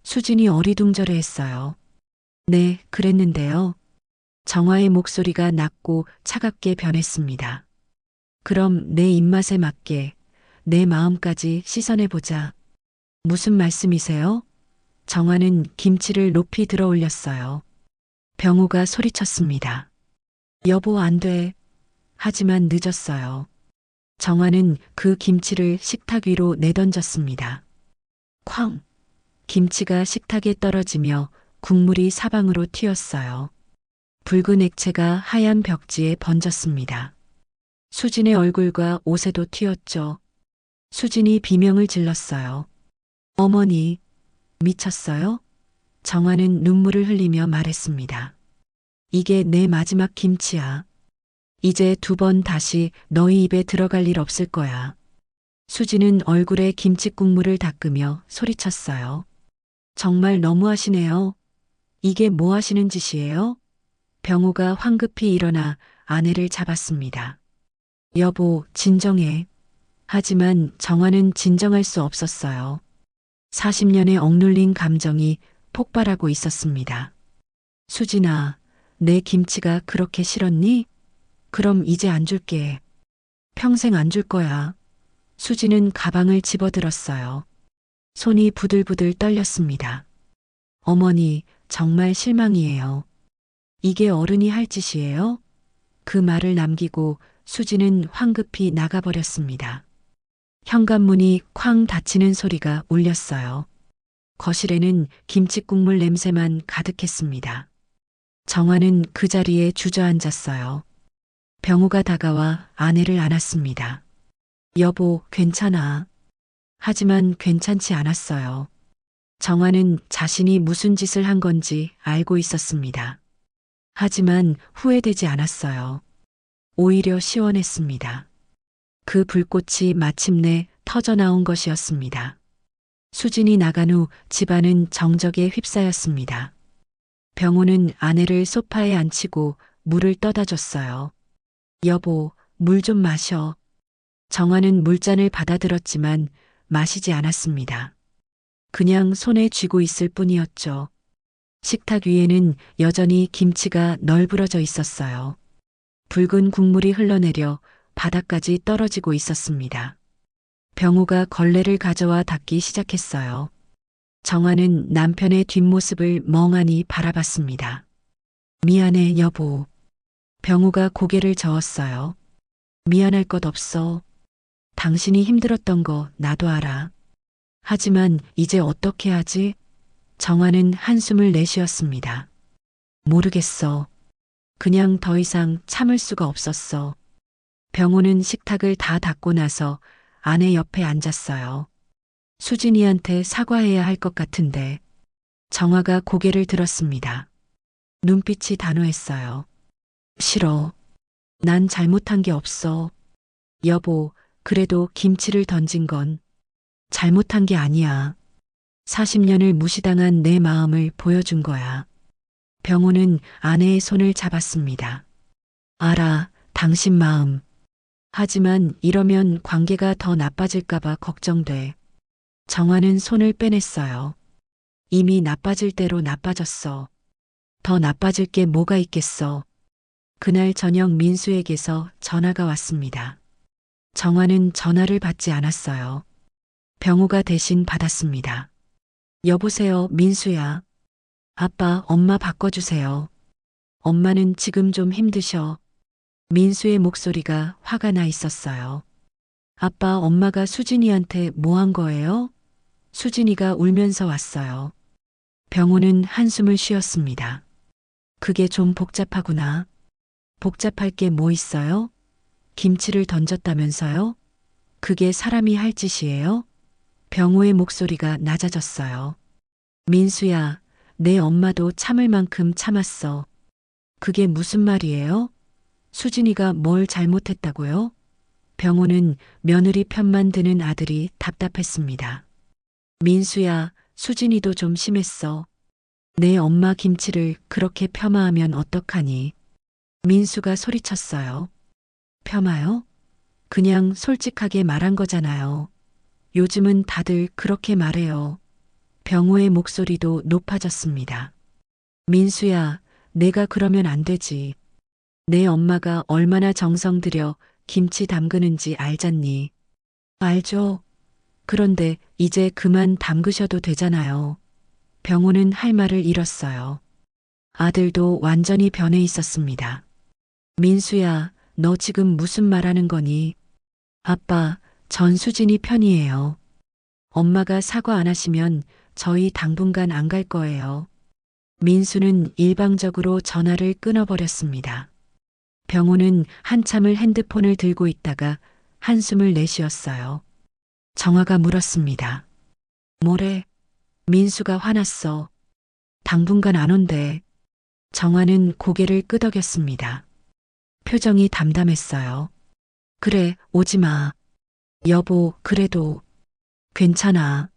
수진이 어리둥절해 했어요. 네, 그랬는데요. 정화의 목소리가 낮고 차갑게 변했습니다. 그럼 내 입맛에 맞게 내 마음까지 씻어내보자. 무슨 말씀이세요? 정화는 김치를 높이 들어 올렸어요. 병우가 소리쳤습니다. 여보, 안 돼. 하지만 늦었어요. 정화는 그 김치를 식탁 위로 내던졌습니다. 쾅! 김치가 식탁에 떨어지며 국물이 사방으로 튀었어요. 붉은 액체가 하얀 벽지에 번졌습니다. 수진의 얼굴과 옷에도 튀었죠. 수진이 비명을 질렀어요. 어머니, 미쳤어요? 정화는 눈물을 흘리며 말했습니다. 이게 내 마지막 김치야. 이제 두 번 다시 너희 입에 들어갈 일 없을 거야. 수지는 얼굴에 김치 국물을 닦으며 소리쳤어요. 정말 너무하시네요. 이게 뭐 하시는 짓이에요? 병우가 황급히 일어나 아내를 잡았습니다. 여보, 진정해. 하지만 정화는 진정할 수 없었어요. 40년의 억눌린 감정이 폭발하고 있었습니다. 수진아, 내 김치가 그렇게 싫었니? 그럼 이제 안 줄게. 평생 안 줄 거야. 수진은 가방을 집어들었어요. 손이 부들부들 떨렸습니다. 어머니, 정말 실망이에요. 이게 어른이 할 짓이에요? 그 말을 남기고 수진은 황급히 나가버렸습니다. 현관문이 쾅 닫히는 소리가 울렸어요. 거실에는 김치국물 냄새만 가득했습니다. 정화는 그 자리에 주저앉았어요. 병우가 다가와 아내를 안았습니다. 여보, 괜찮아. 하지만 괜찮지 않았어요. 정화는 자신이 무슨 짓을 한 건지 알고 있었습니다. 하지만 후회되지 않았어요. 오히려 시원했습니다. 그 불꽃이 마침내 터져나온 것이었습니다. 수진이 나간 후 집안은 정적에 휩싸였습니다. 병우는 아내를 소파에 앉히고 물을 떠다 줬어요. 여보, 물 좀 마셔. 정화는 물잔을 받아들었지만 마시지 않았습니다. 그냥 손에 쥐고 있을 뿐이었죠. 식탁 위에는 여전히 김치가 널브러져 있었어요. 붉은 국물이 흘러내려 바닥까지 떨어지고 있었습니다. 병우가 걸레를 가져와 닦기 시작했어요. 정화는 남편의 뒷모습을 멍하니 바라봤습니다. 미안해, 여보. 병우가 고개를 저었어요. 미안할 것 없어. 당신이 힘들었던 거 나도 알아. 하지만 이제 어떻게 하지? 정화는 한숨을 내쉬었습니다. 모르겠어. 그냥 더 이상 참을 수가 없었어. 병우는 식탁을 다 닦고 나서 아내 옆에 앉았어요. 수진이한테 사과해야 할 것 같은데. 정화가 고개를 들었습니다. 눈빛이 단호했어요. 싫어. 난 잘못한 게 없어. 여보, 그래도 김치를 던진 건 잘못한 게 아니야. 40년을 무시당한 내 마음을 보여준 거야. 병호는 아내의 손을 잡았습니다. 알아, 당신 마음. 하지만 이러면 관계가 더 나빠질까봐 걱정돼. 정화는 손을 빼냈어요. 이미 나빠질 대로 나빠졌어. 더 나빠질 게 뭐가 있겠어. 그날 저녁 민수에게서 전화가 왔습니다. 정화는 전화를 받지 않았어요. 병호가 대신 받았습니다. 여보세요, 민수야. 아빠, 엄마 바꿔주세요. 엄마는 지금 좀 힘드셔. 민수의 목소리가 화가 나 있었어요. 아빠, 엄마가 수진이한테 뭐 한 거예요? 수진이가 울면서 왔어요. 병호는 한숨을 쉬었습니다. 그게 좀 복잡하구나. 복잡할 게 뭐 있어요? 김치를 던졌다면서요? 그게 사람이 할 짓이에요? 병호의 목소리가 낮아졌어요. 민수야, 내 엄마도 참을 만큼 참았어. 그게 무슨 말이에요? 수진이가 뭘 잘못했다고요? 병호는 며느리 편만 드는 아들이 답답했습니다. 민수야, 수진이도 좀 심했어. 내 엄마 김치를 그렇게 폄하하면 어떡하니? 민수가 소리쳤어요. 폄하요? 그냥 솔직하게 말한 거잖아요. 요즘은 다들 그렇게 말해요. 병호의 목소리도 높아졌습니다. 민수야, 내가 그러면 안 되지. 내 엄마가 얼마나 정성 들여 김치 담그는지 알잖니? 알죠. 그런데 이제 그만 담그셔도 되잖아요. 병호는 할 말을 잃었어요. 아들도 완전히 변해 있었습니다. 민수야, 너 지금 무슨 말하는 거니? 아빠, 전 수진이 편이에요. 엄마가 사과 안 하시면 저희 당분간 안 갈 거예요. 민수는 일방적으로 전화를 끊어버렸습니다. 병호는 한참을 핸드폰을 들고 있다가 한숨을 내쉬었어요. 정화가 물었습니다. 뭐래? 민수가 화났어. 당분간 안 온대. 정화는 고개를 끄덕였습니다. 표정이 담담했어요. 그래, 오지 마. 여보, 그래도 괜찮아.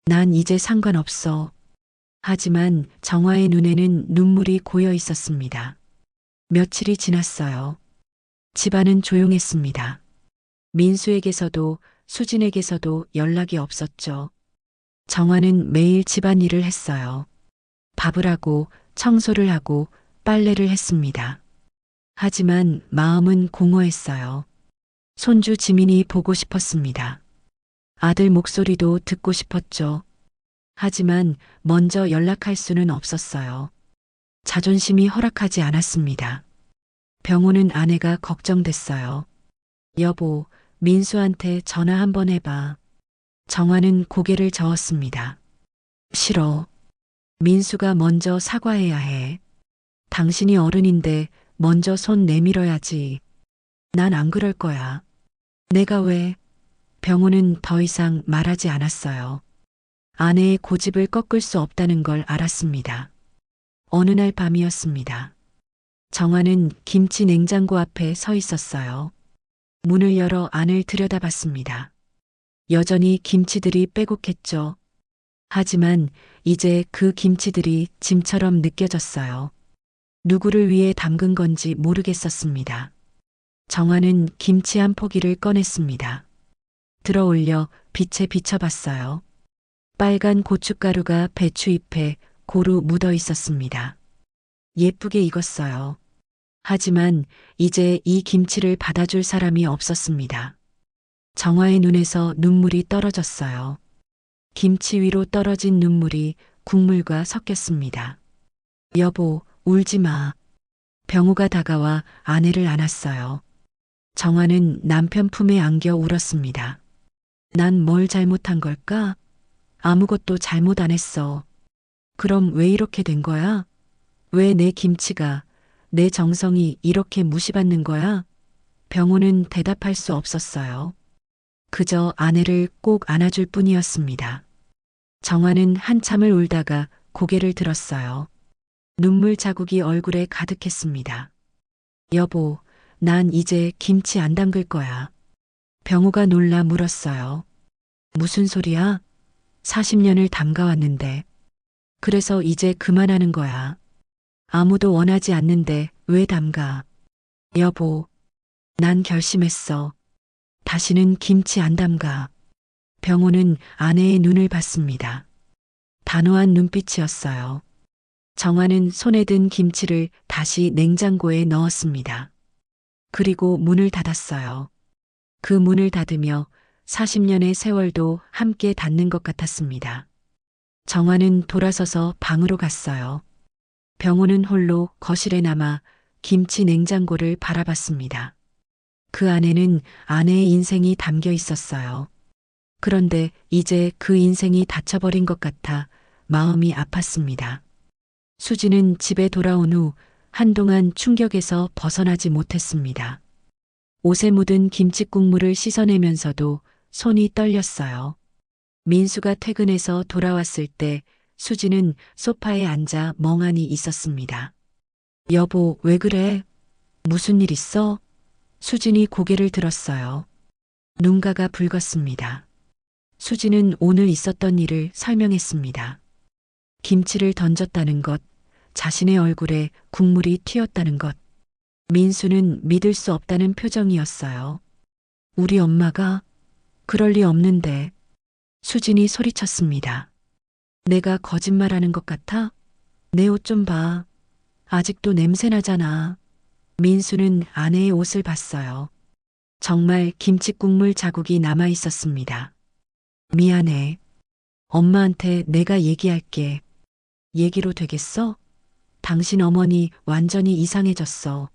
난 이제 상관없어. 하지만 정화의 눈에는 눈물이 고여 있었습니다. 며칠이 지났어요. 집안은 조용했습니다. 민수에게서도 수진에게서도 연락이 없었죠. 정화는 매일 집안일을 했어요. 밥을 하고 청소를 하고 빨래를 했습니다. 하지만 마음은 공허했어요. 손주 지민이 보고 싶었습니다. 아들 목소리도 듣고 싶었죠. 하지만 먼저 연락할 수는 없었어요. 자존심이 허락하지 않았습니다. 병호는 아내가 걱정됐어요. 여보, 민수한테 전화 한번 해봐. 정화는 고개를 저었습니다. 싫어. 민수가 먼저 사과해야 해. 당신이 어른인데 먼저 손 내밀어야지. 난 안 그럴 거야. 내가 왜? 병호는 더 이상 말하지 않았어요. 아내의 고집을 꺾을 수 없다는 걸 알았습니다. 어느 날 밤이었습니다. 정화는 김치 냉장고 앞에 서 있었어요. 문을 열어 안을 들여다봤습니다. 여전히 김치들이 빼곡했죠. 하지만 이제 그 김치들이 짐처럼 느껴졌어요. 누구를 위해 담근 건지 모르겠었습니다. 정화는 김치 한 포기를 꺼냈습니다. 들어올려 빛에 비춰봤어요. 빨간 고춧가루가 배추잎에 고루 묻어 있었습니다. 예쁘게 익었어요. 하지만 이제 이 김치를 받아줄 사람이 없었습니다. 정화의 눈에서 눈물이 떨어졌어요. 김치 위로 떨어진 눈물이 국물과 섞였습니다. 여보, 울지 마. 병호가 다가와 아내를 안았어요. 정화는 남편 품에 안겨 울었습니다. 난 뭘 잘못한 걸까? 아무것도 잘못 안 했어. 그럼 왜 이렇게 된 거야? 왜 내 김치가, 내 정성이 이렇게 무시받는 거야? 병호는 대답할 수 없었어요. 그저 아내를 꼭 안아줄 뿐이었습니다. 정화는 한참을 울다가 고개를 들었어요. 눈물 자국이 얼굴에 가득했습니다. 여보, 난 이제 김치 안 담글 거야. 병우가 놀라 물었어요. 무슨 소리야? 40년을 담가왔는데. 그래서 이제 그만하는 거야. 아무도 원하지 않는데 왜 담가? 여보, 난 결심했어. 다시는 김치 안 담가. 병우는 아내의 눈을 봤습니다. 단호한 눈빛이었어요. 정화는 손에 든 김치를 다시 냉장고에 넣었습니다. 그리고 문을 닫았어요. 그 문을 닫으며 40년의 세월도 함께 닫는 것 같았습니다. 정화는 돌아서서 방으로 갔어요. 병호는 홀로 거실에 남아 김치 냉장고를 바라봤습니다. 그 안에는 아내의 인생이 담겨 있었어요. 그런데 이제 그 인생이 닫혀버린 것 같아 마음이 아팠습니다. 수지는 집에 돌아온 후 한동안 충격에서 벗어나지 못했습니다. 옷에 묻은 김치 국물을 씻어내면서도 손이 떨렸어요. 민수가 퇴근해서 돌아왔을 때 수지는 소파에 앉아 멍하니 있었습니다. 여보, 왜 그래? 무슨 일 있어? 수진이 고개를 들었어요. 눈가가 붉었습니다. 수지는 오늘 있었던 일을 설명했습니다. 김치를 던졌다는 것, 자신의 얼굴에 국물이 튀었다는 것. 민수는 믿을 수 없다는 표정이었어요. 우리 엄마가 그럴 리 없는데. 수진이 소리쳤습니다. 내가 거짓말하는 것 같아? 내 옷 좀 봐. 아직도 냄새 나잖아. 민수는 아내의 옷을 봤어요. 정말 김치 국물 자국이 남아 있었습니다. 미안해. 엄마한테 내가 얘기할게. 얘기로 되겠어? 당신 어머니 완전히 이상해졌어.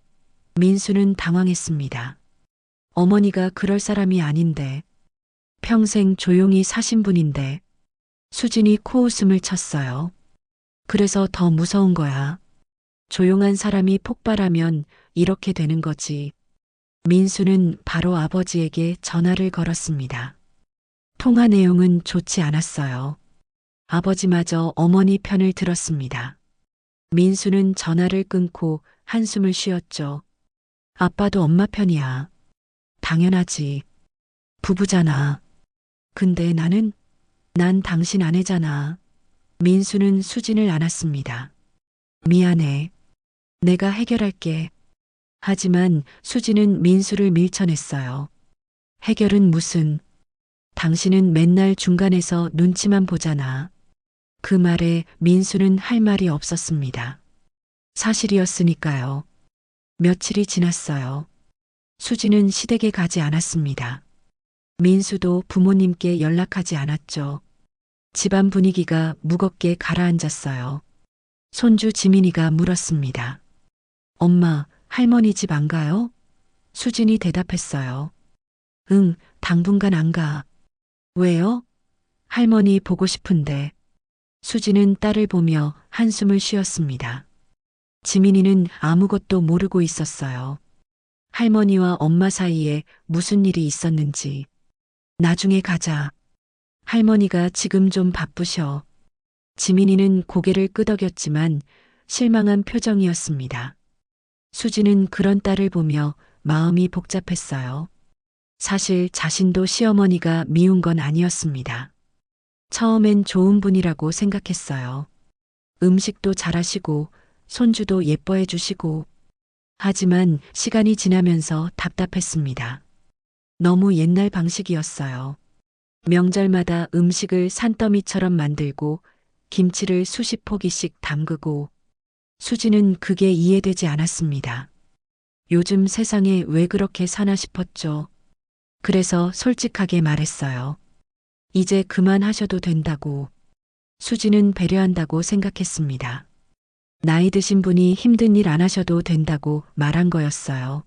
민수는 당황했습니다. 어머니가 그럴 사람이 아닌데. 평생 조용히 사신 분인데. 수진이 코웃음을 쳤어요. 그래서 더 무서운 거야. 조용한 사람이 폭발하면 이렇게 되는 거지. 민수는 바로 아버지에게 전화를 걸었습니다. 통화 내용은 좋지 않았어요. 아버지마저 어머니 편을 들었습니다. 민수는 전화를 끊고 한숨을 쉬었죠. 아빠도 엄마 편이야. 당연하지. 부부잖아. 근데 난 당신 아내잖아. 민수는 수진을 안았습니다. 미안해. 내가 해결할게. 하지만 수진은 민수를 밀쳐냈어요. 해결은 무슨. 당신은 맨날 중간에서 눈치만 보잖아. 그 말에 민수는 할 말이 없었습니다. 사실이었으니까요. 며칠이 지났어요. 수진은 시댁에 가지 않았습니다. 민수도 부모님께 연락하지 않았죠. 집안 분위기가 무겁게 가라앉았어요. 손주 지민이가 물었습니다. 엄마, 할머니 집 안 가요? 수진이 대답했어요. 응, 당분간 안 가. 왜요? 할머니 보고 싶은데. 수진은 딸을 보며 한숨을 쉬었습니다. 지민이는 아무것도 모르고 있었어요. 할머니와 엄마 사이에 무슨 일이 있었는지. 나중에 가자. 할머니가 지금 좀 바쁘셔. 지민이는 고개를 끄덕였지만 실망한 표정이었습니다. 수지는 그런 딸을 보며 마음이 복잡했어요. 사실 자신도 시어머니가 미운 건 아니었습니다. 처음엔 좋은 분이라고 생각했어요. 음식도 잘하시고 손주도 예뻐해 주시고. 하지만 시간이 지나면서 답답했습니다. 너무 옛날 방식이었어요. 명절마다 음식을 산더미처럼 만들고 김치를 수십 포기씩 담그고. 수지는 그게 이해되지 않았습니다. 요즘 세상에 왜 그렇게 사나 싶었죠. 그래서 솔직하게 말했어요. 이제 그만하셔도 된다고. 수지는 배려한다고 생각했습니다. 나이 드신 분이 힘든 일 안 하셔도 된다고 말한 거였어요.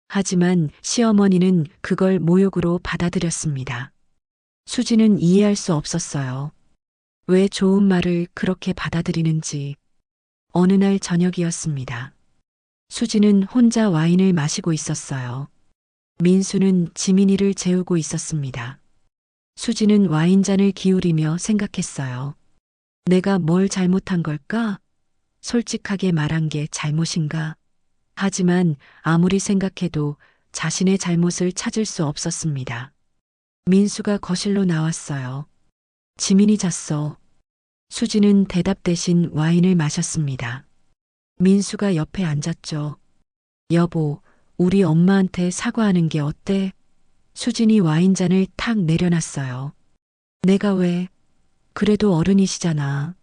하지만 시어머니는 그걸 모욕으로 받아들였습니다. 수지는 이해할 수 없었어요. 왜 좋은 말을 그렇게 받아들이는지. 어느 날 저녁이었습니다. 수지는 혼자 와인을 마시고 있었어요. 민수는 지민이를 재우고 있었습니다. 수지는 와인잔을 기울이며 생각했어요. 내가 뭘 잘못한 걸까? 솔직하게 말한 게 잘못인가? 하지만 아무리 생각해도 자신의 잘못을 찾을 수 없었습니다. 민수가 거실로 나왔어요. 지민이 잤어. 수지는 대답 대신 와인을 마셨습니다. 민수가 옆에 앉았죠. 여보, 우리 엄마한테 사과하는 게 어때? 수진이 와인잔을 탁 내려놨어요. 내가 왜? 그래도 어른이시잖아.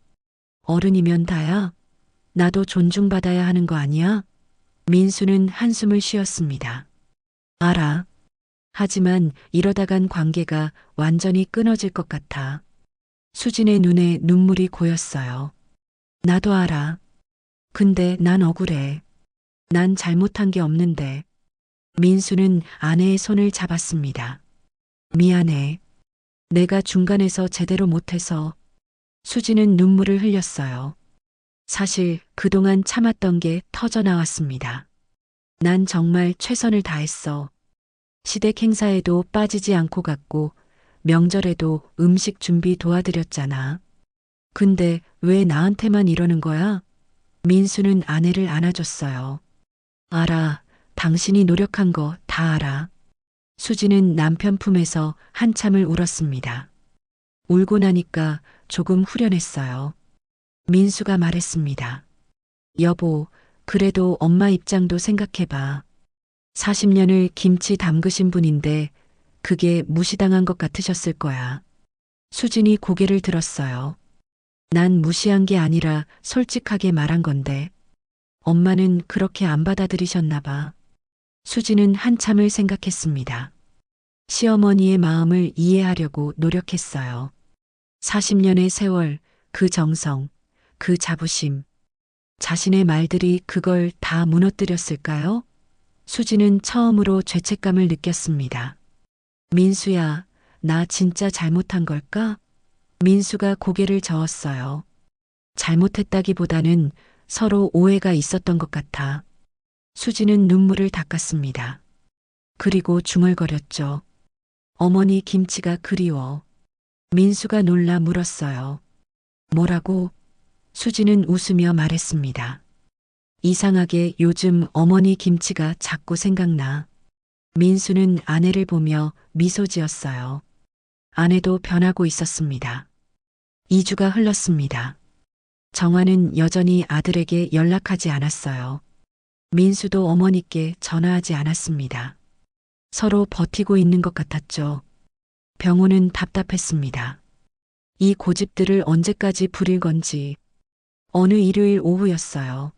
어른이면 다야? 나도 존중받아야 하는 거 아니야? 민수는 한숨을 쉬었습니다. 알아. 하지만 이러다간 관계가 완전히 끊어질 것 같아. 수진의 눈에 눈물이 고였어요. 나도 알아. 근데 난 억울해. 난 잘못한 게 없는데. 민수는 아내의 손을 잡았습니다. 미안해. 내가 중간에서 제대로 못해서. 수지는 눈물을 흘렸어요. 사실 그동안 참았던 게 터져 나왔습니다. 난 정말 최선을 다했어. 시댁 행사에도 빠지지 않고 갔고, 명절에도 음식 준비 도와드렸잖아. 근데 왜 나한테만 이러는 거야? 민수는 아내를 안아줬어요. 알아. 당신이 노력한 거 다 알아. 수지는 남편 품에서 한참을 울었습니다. 울고 나니까 조금 후련했어요. 민수가 말했습니다. 여보, 그래도 엄마 입장도 생각해봐. 40년을 김치 담그신 분인데 그게 무시당한 것 같으셨을 거야. 수진이 고개를 들었어요. 난 무시한 게 아니라 솔직하게 말한 건데 엄마는 그렇게 안 받아들이셨나 봐. 수진은 한참을 생각했습니다. 시어머니의 마음을 이해하려고 노력했어요. 40년의 세월, 그 정성, 그 자부심. 자신의 말들이 그걸 다 무너뜨렸을까요? 수지는 처음으로 죄책감을 느꼈습니다. 민수야, 나 진짜 잘못한 걸까? 민수가 고개를 저었어요. 잘못했다기보다는 서로 오해가 있었던 것 같아. 수지는 눈물을 닦았습니다. 그리고 중얼거렸죠. 어머니 김치가 그리워. 민수가 놀라 물었어요. 뭐라고? 수지는 웃으며 말했습니다. 이상하게 요즘 어머니 김치가 자꾸 생각나. 민수는 아내를 보며 미소 지었어요. 아내도 변하고 있었습니다. 2주가 흘렀습니다. 정화는 여전히 아들에게 연락하지 않았어요. 민수도 어머니께 전화하지 않았습니다. 서로 버티고 있는 것 같았죠. 병호는 답답했습니다. 이 고집들을 언제까지 부릴 건지. 어느 일요일 오후였어요.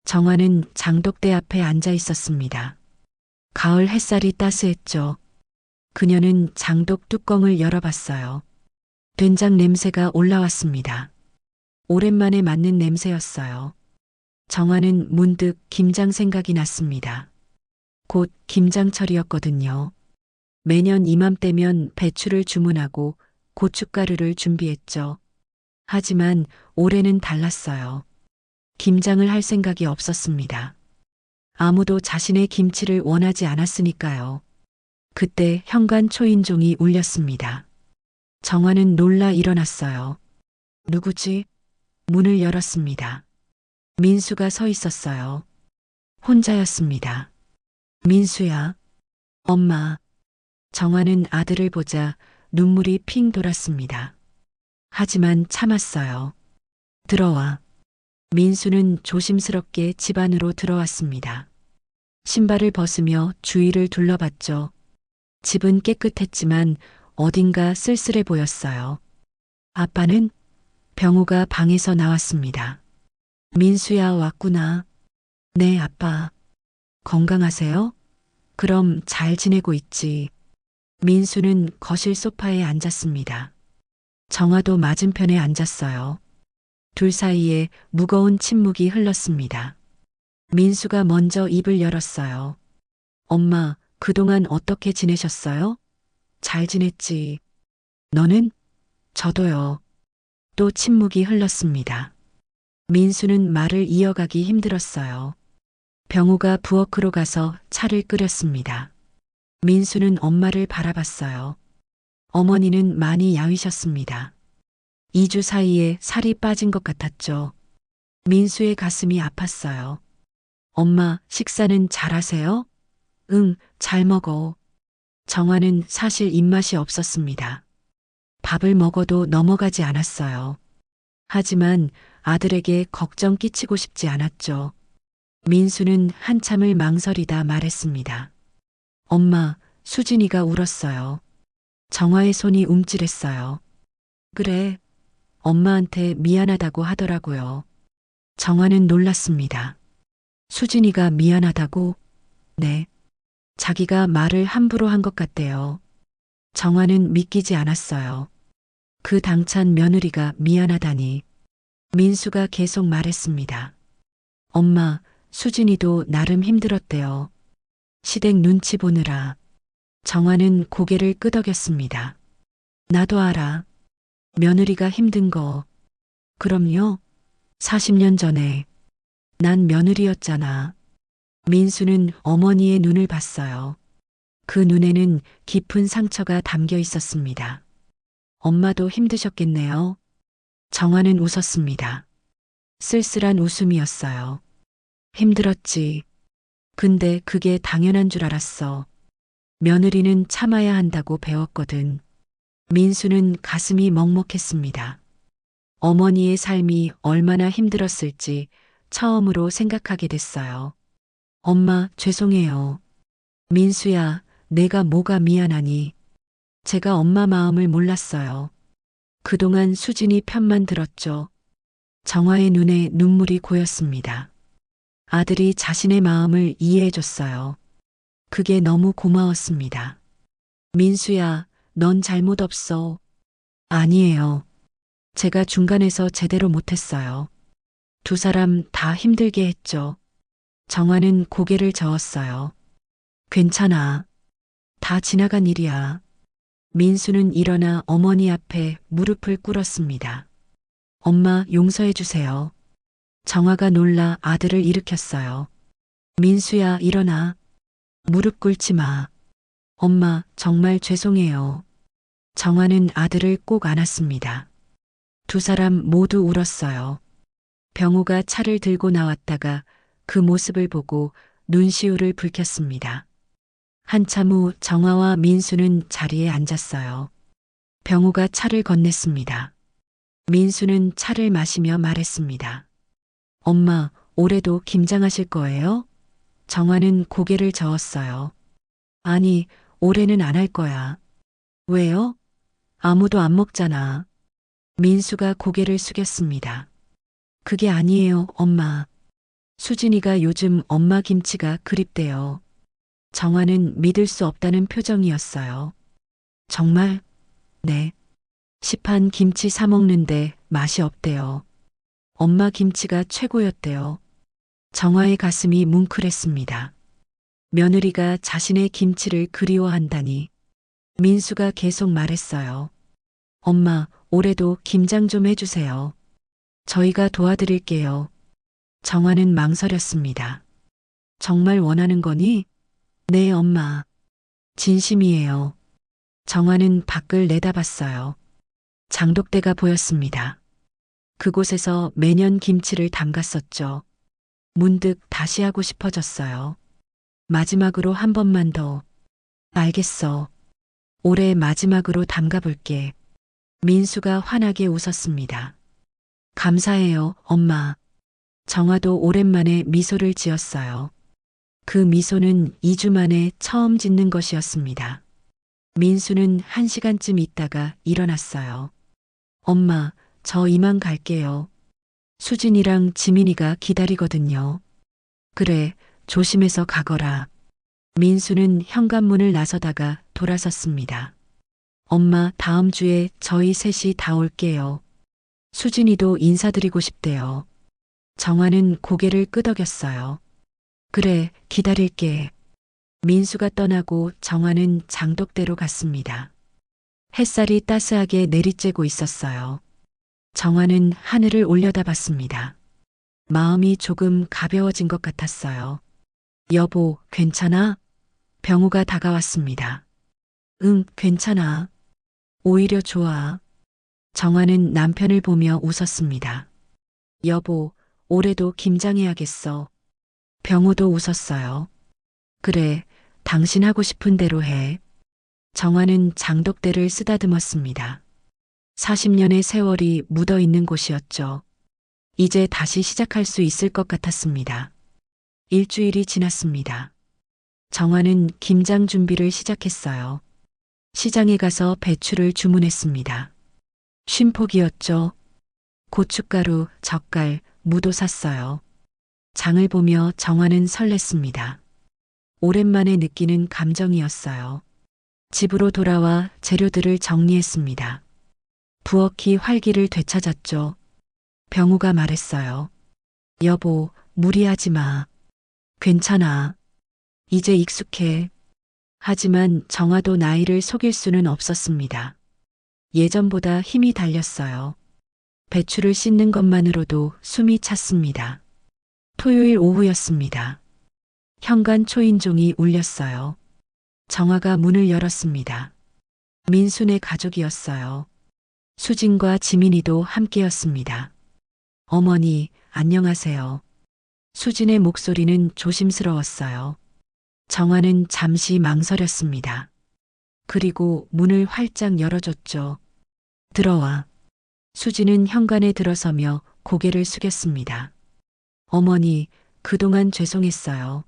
정화는 장독대 앞에 앉아 있었습니다. 가을 햇살이 따스했죠. 그녀는 장독 뚜껑을 열어봤어요. 된장 냄새가 올라왔습니다. 오랜만에 맡는 냄새였어요. 정화는 문득 김장 생각이 났습니다. 곧 김장철이었거든요. 매년 이맘때면 배추를 주문하고 고춧가루를 준비했죠. 하지만 올해는 달랐어요. 김장을 할 생각이 없었습니다. 아무도 자신의 김치를 원하지 않았으니까요. 그때 현관 초인종이 울렸습니다. 정화는 놀라 일어났어요. 누구지? 문을 열었습니다. 민수가 서 있었어요. 혼자였습니다. 민수야. 엄마. 정화는 아들을 보자 눈물이 핑 돌았습니다. 하지만 참았어요. 들어와. 민수는 조심스럽게 집 안으로 들어왔습니다. 신발을 벗으며 주위를 둘러봤죠. 집은 깨끗했지만 어딘가 쓸쓸해 보였어요. 아빠는? 병호가 방에서 나왔습니다. 민수야, 왔구나. 네, 아빠. 건강하세요? 그럼 잘 지내고 있지. 민수는 거실 소파에 앉았습니다. 정화도 맞은편에 앉았어요. 둘 사이에 무거운 침묵이 흘렀습니다. 민수가 먼저 입을 열었어요. 엄마, 그동안 어떻게 지내셨어요? 잘 지냈지. 너는? 저도요. 또 침묵이 흘렀습니다. 민수는 말을 이어가기 힘들었어요. 병호가 부엌으로 가서 차를 끓였습니다. 민수는 엄마를 바라봤어요. 어머니는 많이 야위셨습니다. 2주 사이에 살이 빠진 것 같았죠. 민수의 가슴이 아팠어요. 엄마, 식사는 잘하세요? 응, 잘 먹어. 정화는 사실 입맛이 없었습니다. 밥을 먹어도 넘어가지 않았어요. 하지만 아들에게 걱정 끼치고 싶지 않았죠. 민수는 한참을 망설이다 말했습니다. 엄마, 수진이가 울었어요. 정화의 손이 움찔했어요. 그래, 엄마한테 미안하다고 하더라고요. 정화는 놀랐습니다. 수진이가 미안하다고? 네. 자기가 말을 함부로 한 것 같대요. 정화는 믿기지 않았어요. 그 당찬 며느리가 미안하다니. 민수가 계속 말했습니다. 엄마, 수진이도 나름 힘들었대요. 시댁 눈치 보느라. 정화는 고개를 끄덕였습니다. 나도 알아. 며느리가 힘든 거. 그럼요. 40년 전에 난 며느리였잖아. 민수는 어머니의 눈을 봤어요. 그 눈에는 깊은 상처가 담겨 있었습니다. 엄마도 힘드셨겠네요. 정화는 웃었습니다. 쓸쓸한 웃음이었어요. 힘들었지. 근데 그게 당연한 줄 알았어. 며느리는 참아야 한다고 배웠거든. 민수는 가슴이 먹먹했습니다. 어머니의 삶이 얼마나 힘들었을지 처음으로 생각하게 됐어요. 엄마, 죄송해요. 민수야, 내가 뭐가 미안하니? 제가 엄마 마음을 몰랐어요. 그동안 수진이 편만 들었죠. 정화의 눈에 눈물이 고였습니다. 아들이 자신의 마음을 이해해줬어요. 그게 너무 고마웠습니다. 민수야, 넌 잘못 없어. 아니에요. 제가 중간에서 제대로 못했어요. 두 사람 다 힘들게 했죠. 정화는 고개를 저었어요. 괜찮아. 다 지나간 일이야. 민수는 일어나 어머니 앞에 무릎을 꿇었습니다. 엄마, 용서해 주세요. 정화가 놀라 아들을 일으켰어요. 민수야, 일어나. 무릎 꿇지 마. 엄마, 정말 죄송해요. 정화는 아들을 꼭 안았습니다. 두 사람 모두 울었어요. 병우가 차를 들고 나왔다가 그 모습을 보고 눈시울을 붉혔습니다. 한참 후 정화와 민수는 자리에 앉았어요. 병우가 차를 건넸습니다. 민수는 차를 마시며 말했습니다. 엄마, 올해도 김장하실 거예요? 정화는 고개를 저었어요. 아니, 올해는 안 할 거야. 왜요? 아무도 안 먹잖아. 민수가 고개를 숙였습니다. 그게 아니에요, 엄마. 수진이가 요즘 엄마 김치가 그립대요. 정화는 믿을 수 없다는 표정이었어요. 정말? 네. 시판 김치 사 먹는데 맛이 없대요. 엄마 김치가 최고였대요. 정화의 가슴이 뭉클했습니다. 며느리가 자신의 김치를 그리워한다니. 민수가 계속 말했어요. 엄마, 올해도 김장 좀 해주세요. 저희가 도와드릴게요. 정화는 망설였습니다. 정말 원하는 거니? 네, 엄마. 진심이에요. 정화는 밖을 내다봤어요. 장독대가 보였습니다. 그곳에서 매년 김치를 담갔었죠. 문득 다시 하고 싶어졌어요. 마지막으로 한 번만 더. 알겠어. 올해 마지막으로 담가볼게. 민수가 환하게 웃었습니다. 감사해요, 엄마. 정화도 오랜만에 미소를 지었어요. 그 미소는 2주 만에 처음 짓는 것이었습니다. 민수는 1시간쯤 있다가 일어났어요. 엄마, 저 이만 갈게요. 수진이랑 지민이가 기다리거든요. 그래, 조심해서 가거라. 민수는 현관문을 나서다가 돌아섰습니다. 엄마, 다음 주에 저희 셋이 다 올게요. 수진이도 인사드리고 싶대요. 정화는 고개를 끄덕였어요. 그래, 기다릴게. 민수가 떠나고 정화는 장독대로 갔습니다. 햇살이 따스하게 내리쬐고 있었어요. 정화는 하늘을 올려다봤습니다. 마음이 조금 가벼워진 것 같았어요. 여보, 괜찮아? 병우가 다가왔습니다. 응, 괜찮아. 오히려 좋아. 정화는 남편을 보며 웃었습니다. 여보, 올해도 김장해야겠어. 병호도 웃었어요. 그래, 당신 하고 싶은 대로 해. 정화는 장독대를 쓰다듬었습니다. 40년의 세월이 묻어 있는 곳이었죠. 이제 다시 시작할 수 있을 것 같았습니다. 일주일이 지났습니다. 정화는 김장 준비를 시작했어요. 시장에 가서 배추를 주문했습니다. 쉼폭이었죠. 고춧가루, 젓갈, 무도 샀어요. 장을 보며 정화는 설렜습니다. 오랜만에 느끼는 감정이었어요. 집으로 돌아와 재료들을 정리했습니다. 부엌이 활기를 되찾았죠. 병우가 말했어요. 여보, 무리하지 마. 괜찮아. 이제 익숙해. 하지만 정화도 나이를 속일 수는 없었습니다. 예전보다 힘이 달렸어요. 배추를 씻는 것만으로도 숨이 찼습니다. 토요일 오후였습니다. 현관 초인종이 울렸어요. 정화가 문을 열었습니다. 민순의 가족이었어요. 수진과 지민이도 함께였습니다. 어머니, 안녕하세요. 수진의 목소리는 조심스러웠어요. 정화는 잠시 망설였습니다. 그리고 문을 활짝 열어줬죠. 들어와. 수진은 현관에 들어서며 고개를 숙였습니다. 어머니, 그동안 죄송했어요.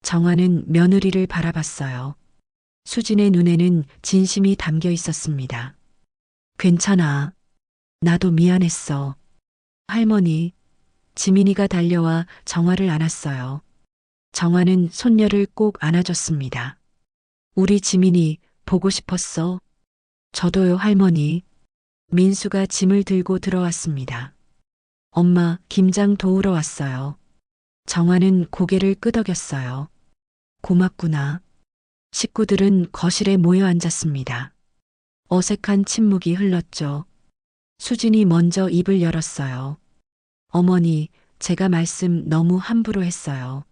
정화는 며느리를 바라봤어요. 수진의 눈에는 진심이 담겨 있었습니다. 괜찮아. 나도 미안했어. 할머니, 지민이가 달려와 정화를 안았어요. 정화는 손녀를 꼭 안아줬습니다. 우리 지민이 보고 싶었어. 저도요, 할머니. 민수가 짐을 들고 들어왔습니다. 엄마, 김장 도우러 왔어요. 정화는 고개를 끄덕였어요. 고맙구나. 식구들은 거실에 모여 앉았습니다. 어색한 침묵이 흘렀죠. 수진이 먼저 입을 열었어요. 어머니, 제가 말씀 너무 함부로 했어요.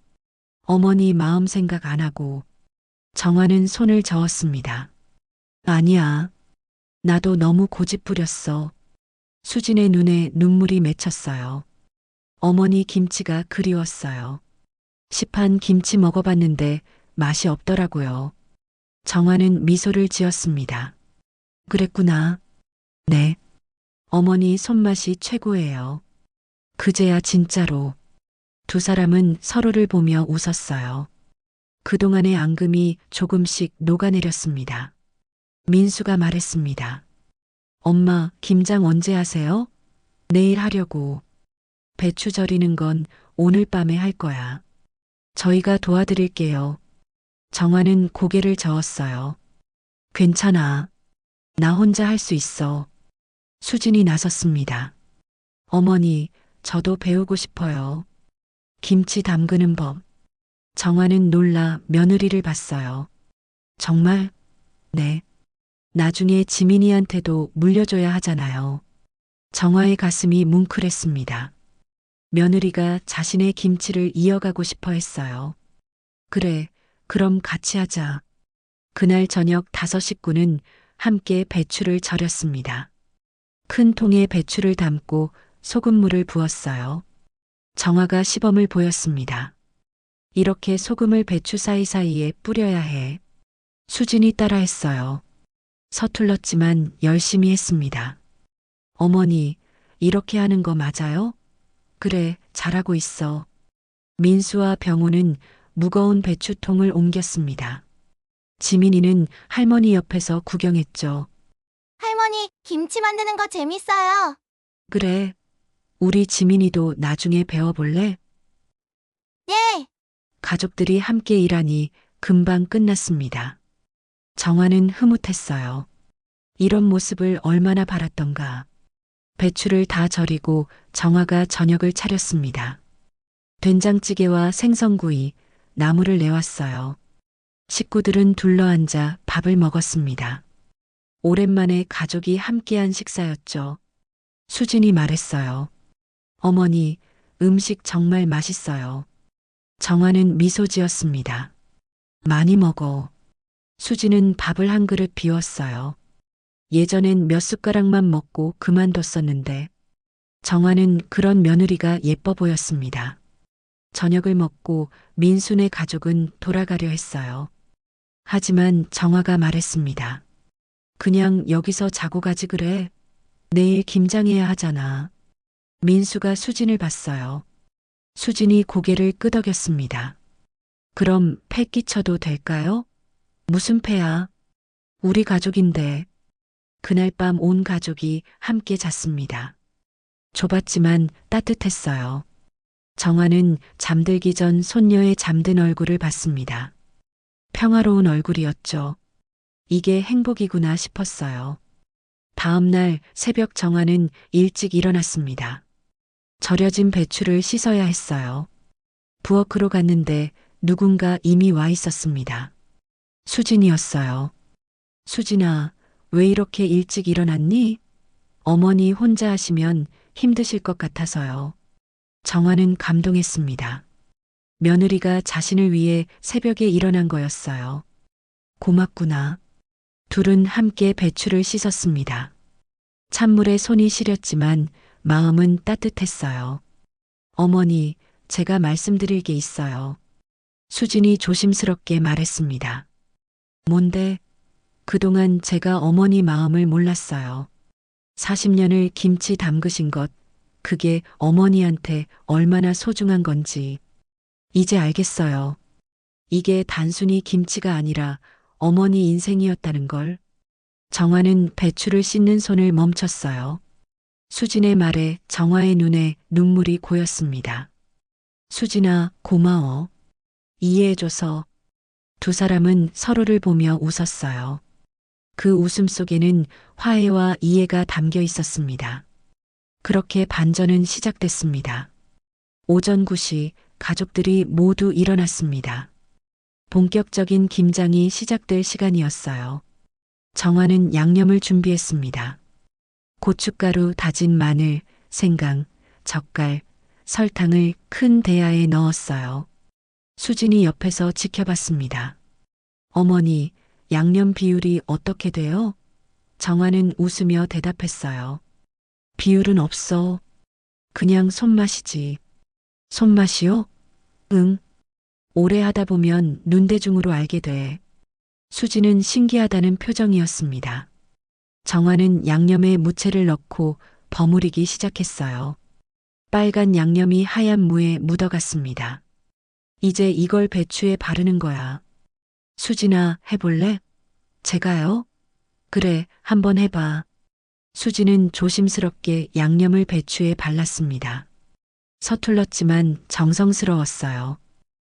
어머니 마음 생각 안 하고. 정화는 손을 저었습니다. 아니야. 나도 너무 고집부렸어. 수진의 눈에 눈물이 맺혔어요. 어머니 김치가 그리웠어요. 시판 김치 먹어봤는데 맛이 없더라고요. 정화는 미소를 지었습니다. 그랬구나. 네. 어머니 손맛이 최고예요. 그제야 진짜로. 두 사람은 서로를 보며 웃었어요. 그동안의 앙금이 조금씩 녹아내렸습니다. 민수가 말했습니다. 엄마, 김장 언제 하세요? 내일 하려고. 배추 절이는 건 오늘 밤에 할 거야. 저희가 도와드릴게요. 정화는 고개를 저었어요. 괜찮아. 나 혼자 할 수 있어. 수진이 나섰습니다. 어머니, 저도 배우고 싶어요. 김치 담그는 법. 정화는 놀라 며느리를 봤어요. 정말? 네. 나중에 지민이한테도 물려줘야 하잖아요. 정화의 가슴이 뭉클했습니다. 며느리가 자신의 김치를 이어가고 싶어 했어요. 그래, 그럼 같이 하자. 그날 저녁 5 식구는 함께 배추를 절였습니다. 큰 통에 배추를 담고 소금물을 부었어요. 정화가 시범을 보였습니다. 이렇게 소금을 배추 사이사이에 뿌려야 해. 수진이 따라했어요. 서툴렀지만 열심히 했습니다. 어머니, 이렇게 하는 거 맞아요? 그래, 잘하고 있어. 민수와 병호는 무거운 배추통을 옮겼습니다. 지민이는 할머니 옆에서 구경했죠. 할머니, 김치 만드는 거 재밌어요. 그래, 우리 지민이도 나중에 배워볼래? 예. 가족들이 함께 일하니 금방 끝났습니다. 정화는 흐뭇했어요. 이런 모습을 얼마나 바랐던가. 배추를 다 절이고 정화가 저녁을 차렸습니다. 된장찌개와 생선구이, 나물을 내왔어요. 식구들은 둘러앉아 밥을 먹었습니다. 오랜만에 가족이 함께한 식사였죠. 수진이 말했어요. 어머니, 음식 정말 맛있어요. 정화는 미소 지었습니다. 많이 먹어. 수진은 밥을 한 그릇 비웠어요. 예전엔 몇 숟가락만 먹고 그만뒀었는데 정화는 그런 며느리가 예뻐 보였습니다. 저녁을 먹고 민수네 가족은 돌아가려 했어요. 하지만 정화가 말했습니다. 그냥 여기서 자고 가지 그래. 내일 김장해야 하잖아. 민수가 수진을 봤어요. 수진이 고개를 끄덕였습니다. 그럼 패 끼쳐도 될까요? 무슨 패야? 우리 가족인데. 그날 밤 온 가족이 함께 잤습니다. 좁았지만 따뜻했어요. 정화는 잠들기 전 손녀의 잠든 얼굴을 봤습니다. 평화로운 얼굴이었죠. 이게 행복이구나 싶었어요. 다음 날 새벽 정화는 일찍 일어났습니다. 절여진 배추를 씻어야 했어요. 부엌으로 갔는데 누군가 이미 와 있었습니다. 수진이었어요. 수진아, 왜 이렇게 일찍 일어났니? 어머니 혼자 하시면 힘드실 것 같아서요. 정화는 감동했습니다. 며느리가 자신을 위해 새벽에 일어난 거였어요. 고맙구나. 둘은 함께 배추를 씻었습니다. 찬물에 손이 시렸지만 마음은 따뜻했어요. 어머니, 제가 말씀드릴 게 있어요. 수진이 조심스럽게 말했습니다. 뭔데? 그동안 제가 어머니 마음을 몰랐어요. 40년을 김치 담그신 것, 그게 어머니한테 얼마나 소중한 건지. 이제 알겠어요. 이게 단순히 김치가 아니라 어머니 인생이었다는 걸. 정화는 배추를 씻는 손을 멈췄어요. 수진의 말에 정화의 눈에 눈물이 고였습니다. 수진아, 고마워. 이해해줘서. 두 사람은 서로를 보며 웃었어요. 그 웃음 속에는 화해와 이해가 담겨 있었습니다. 그렇게 반전은 시작됐습니다. 오전 9시 가족들이 모두 일어났습니다. 본격적인 김장이 시작될 시간이었어요. 정화는 양념을 준비했습니다. 고춧가루, 다진 마늘, 생강, 젓갈, 설탕을 큰 대야에 넣었어요. 수진이 옆에서 지켜봤습니다. 어머니, 양념 비율이 어떻게 돼요? 정화는 웃으며 대답했어요. 비율은 없어. 그냥 손맛이지. 손맛이요? 응. 오래 하다 보면 눈대중으로 알게 돼. 수지는 신기하다는 표정이었습니다. 정화는 양념에 무채를 넣고 버무리기 시작했어요. 빨간 양념이 하얀 무에 묻어갔습니다. 이제 이걸 배추에 바르는 거야. 수진아, 해볼래? 제가요? 그래, 한번 해봐. 수지는 조심스럽게 양념을 배추에 발랐습니다. 서툴렀지만 정성스러웠어요.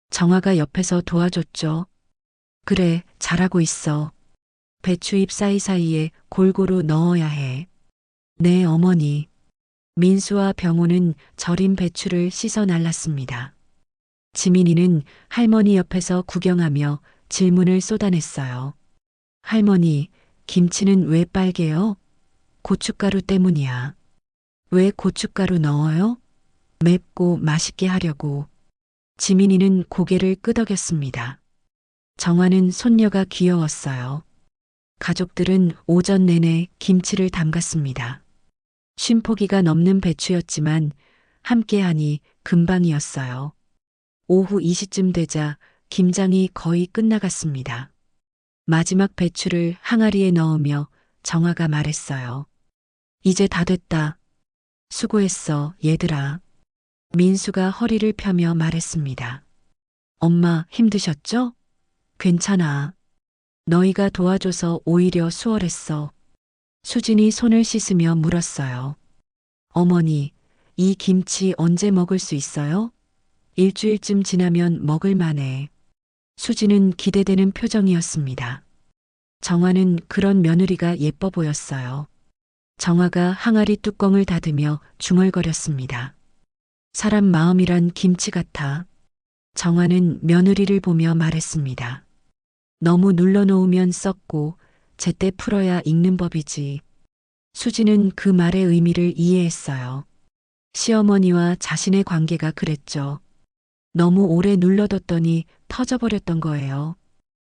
정화가 옆에서 도와줬죠. 그래, 잘하고 있어. 배추잎 사이사이에 골고루 넣어야 해. 네, 어머니. 민수와 병호는 절인 배추를 씻어 날랐습니다. 지민이는 할머니 옆에서 구경하며 질문을 쏟아냈어요. 할머니, 김치는 왜 빨개요? 고춧가루 때문이야. 왜 고춧가루 넣어요? 맵고 맛있게 하려고. 지민이는 고개를 끄덕였습니다. 정화는 손녀가 귀여웠어요. 가족들은 오전 내내 김치를 담갔습니다. 50포기가 넘는 배추였지만 함께하니 금방이었어요. 오후 2시쯤 되자 김장이 거의 끝나갔습니다. 마지막 배추를 항아리에 넣으며 정화가 말했어요. 이제 다 됐다. 수고했어, 얘들아. 민수가 허리를 펴며 말했습니다. 엄마 힘드셨죠? 괜찮아. 너희가 도와줘서 오히려 수월했어. 수진이 손을 씻으며 물었어요. 어머니, 이 김치 언제 먹을 수 있어요? 일주일쯤 지나면 먹을 만해. 수진은 기대되는 표정이었습니다. 정화는 그런 며느리가 예뻐 보였어요. 정화가 항아리 뚜껑을 닫으며 중얼거렸습니다. 사람 마음이란 김치 같아. 정화는 며느리를 보며 말했습니다. 너무 눌러놓으면 썩고 제때 풀어야 익는 법이지. 수지는 그 말의 의미를 이해했어요. 시어머니와 자신의 관계가 그랬죠. 너무 오래 눌러뒀더니 터져버렸던 거예요.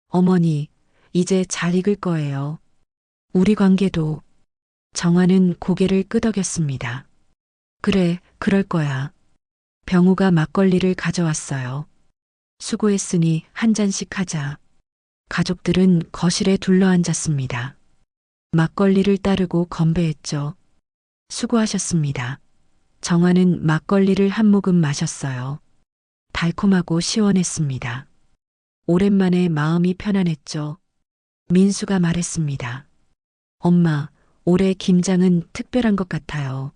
어머니, 이제 잘 익을 거예요. 우리 관계도. 정화는 고개를 끄덕였습니다. 그래, 그럴 거야. 병우가 막걸리를 가져왔어요. 수고했으니 한 잔씩 하자. 가족들은 거실에 둘러앉았습니다. 막걸리를 따르고 건배했죠. 수고하셨습니다. 정화는 막걸리를 한 모금 마셨어요. 달콤하고 시원했습니다. 오랜만에 마음이 편안했죠. 민수가 말했습니다. 엄마, 올해 김장은 특별한 것 같아요.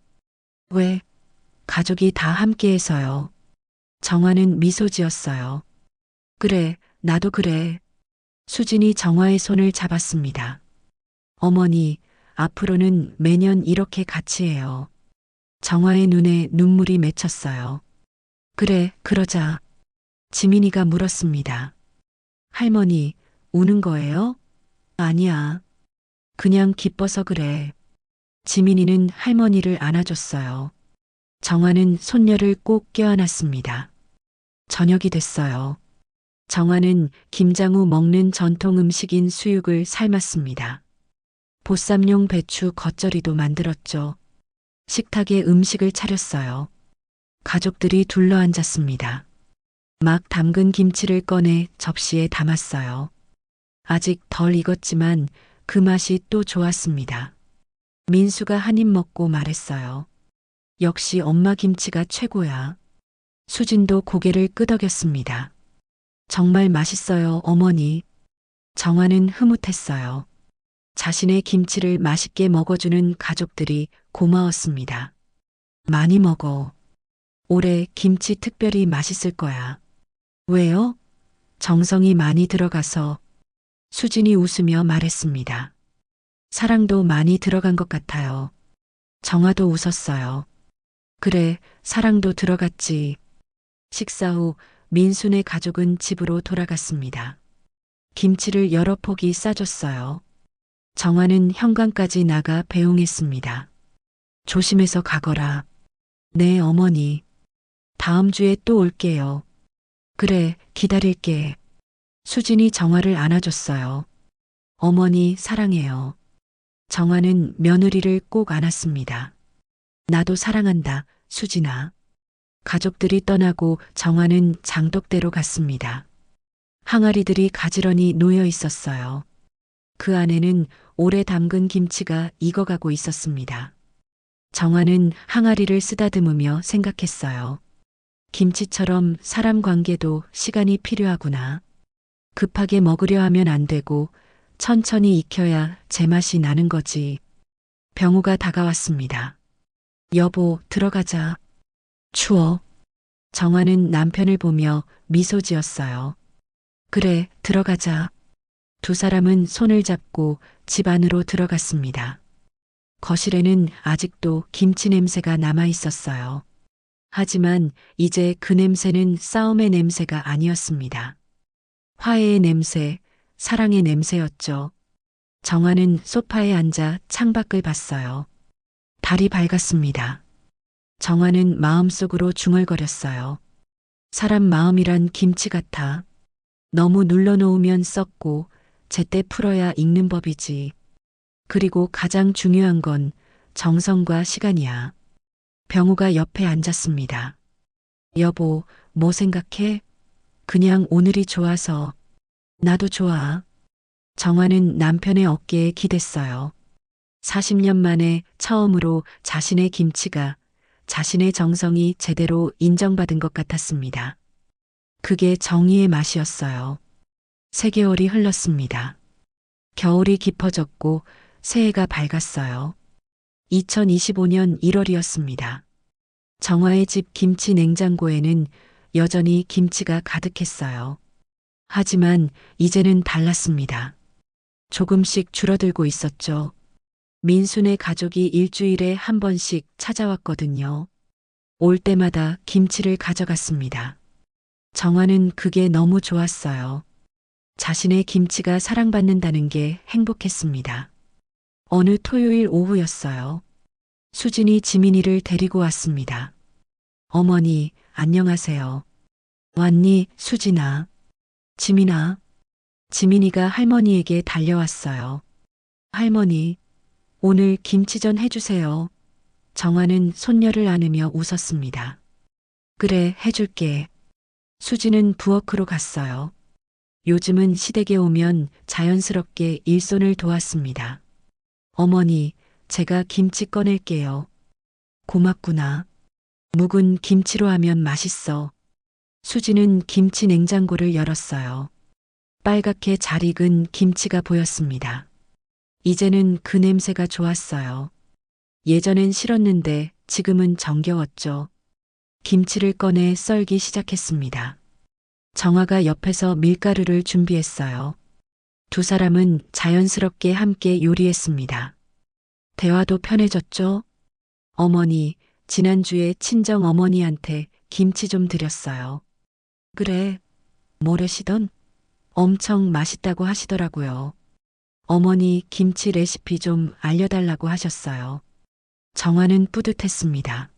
왜? 가족이 다 함께해서요. 정화는 미소 지었어요. 그래, 나도 그래. 수진이 정화의 손을 잡았습니다. 어머니, 앞으로는 매년 이렇게 같이 해요. 정화의 눈에 눈물이 맺혔어요. 그래, 그러자. 지민이가 물었습니다. 할머니, 우는 거예요? 아니야. 그냥 기뻐서 그래. 지민이는 할머니를 안아줬어요. 정화는 손녀를 꼭 껴안았습니다. 저녁이 됐어요. 정화는 김장 후 먹는 전통 음식인 수육을 삶았습니다. 보쌈용 배추 겉절이도 만들었죠. 식탁에 음식을 차렸어요. 가족들이 둘러앉았습니다. 막 담근 김치를 꺼내 접시에 담았어요. 아직 덜 익었지만 그 맛이 또 좋았습니다. 민수가 한 입 먹고 말했어요. 역시 엄마 김치가 최고야. 수진도 고개를 끄덕였습니다. 정말 맛있어요, 어머니. 정화는 흐뭇했어요. 자신의 김치를 맛있게 먹어주는 가족들이 고마웠습니다. 많이 먹어. 올해 김치 특별히 맛있을 거야. 왜요? 정성이 많이 들어가서. 수진이 웃으며 말했습니다. 사랑도 많이 들어간 것 같아요. 정화도 웃었어요. 그래, 사랑도 들어갔지. 식사 후 민수네 가족은 집으로 돌아갔습니다. 김치를 여러 포기 싸줬어요. 정화는 현관까지 나가 배웅했습니다. 조심해서 가거라. 네, 어머니. 다음 주에 또 올게요. 그래, 기다릴게. 수진이 정화를 안아줬어요. 어머니 사랑해요. 정화는 며느리를 꼭 안았습니다. 나도 사랑한다, 수진아. 가족들이 떠나고 정화는 장독대로 갔습니다. 항아리들이 가지런히 놓여 있었어요. 그 안에는 오래 담근 김치가 익어가고 있었습니다. 정화는 항아리를 쓰다듬으며 생각했어요. 김치처럼 사람 관계도 시간이 필요하구나. 급하게 먹으려 하면 안 되고 천천히 익혀야 제맛이 나는 거지. 병우가 다가왔습니다. 여보, 들어가자. 추워. 정화는 남편을 보며 미소 지었어요. 그래, 들어가자. 두 사람은 손을 잡고 집 안으로 들어갔습니다. 거실에는 아직도 김치 냄새가 남아 있었어요. 하지만 이제 그 냄새는 싸움의 냄새가 아니었습니다. 화해의 냄새, 사랑의 냄새였죠. 정화는 소파에 앉아 창밖을 봤어요. 달이 밝았습니다. 정화는 마음속으로 중얼거렸어요. 사람 마음이란 김치 같아. 너무 눌러놓으면 썩고 제때 풀어야 익는 법이지. 그리고 가장 중요한 건 정성과 시간이야. 병우가 옆에 앉았습니다. 여보, 뭐 생각해? 그냥 오늘이 좋아서. 나도 좋아. 정화는 남편의 어깨에 기댔어요. 40년 만에 처음으로 자신의 김치가 자신의 정성이 제대로 인정받은 것 같았습니다. 그게 정의의 맛이었어요. 3개월이 흘렀습니다. 겨울이 깊어졌고 새해가 밝았어요. 2025년 1월이었습니다. 정화의 집 김치 냉장고에는 여전히 김치가 가득했어요. 하지만 이제는 달랐습니다. 조금씩 줄어들고 있었죠. 민수네 가족이 일주일에 한 번씩 찾아왔거든요. 올 때마다 김치를 가져갔습니다. 정화는 그게 너무 좋았어요. 자신의 김치가 사랑받는다는 게 행복했습니다. 어느 토요일 오후였어요. 수진이 지민이를 데리고 왔습니다. 어머니, 안녕하세요. 왔니, 수진아? 지민아. 지민이가 할머니에게 달려왔어요. 할머니, 오늘 김치전 해주세요. 정화는 손녀를 안으며 웃었습니다. 그래, 해줄게. 수지는 부엌으로 갔어요. 요즘은 시댁에 오면 자연스럽게 일손을 도왔습니다. 어머니, 제가 김치 꺼낼게요. 고맙구나. 묵은 김치로 하면 맛있어. 수지는 김치 냉장고를 열었어요. 빨갛게 잘 익은 김치가 보였습니다. 이제는 그 냄새가 좋았어요. 예전엔 싫었는데 지금은 정겨웠죠. 김치를 꺼내 썰기 시작했습니다. 정화가 옆에서 밀가루를 준비했어요. 두 사람은 자연스럽게 함께 요리했습니다. 대화도 편해졌죠? 어머니, 지난주에 친정 어머니한테 김치 좀 드렸어요. 그래, 뭐래시던? 엄청 맛있다고 하시더라고요. 어머니 김치 레시피 좀 알려달라고 하셨어요. 정화는 뿌듯했습니다.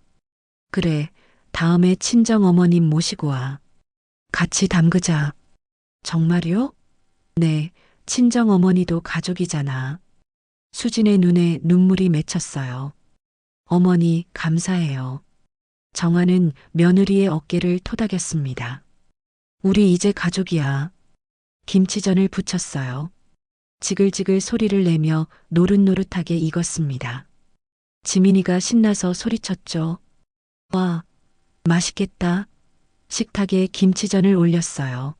그래, 다음에 친정 어머님 모시고 와. 같이 담그자. 정말요? 네, 친정 어머니도 가족이잖아. 수진의 눈에 눈물이 맺혔어요. 어머니, 감사해요. 정화는 며느리의 어깨를 토닥였습니다. 우리 이제 가족이야. 김치전을 부쳤어요. 지글지글 소리를 내며 노릇노릇하게 익었습니다. 지민이가 신나서 소리쳤죠. 와, 맛있겠다. 식탁에 김치전을 올렸어요.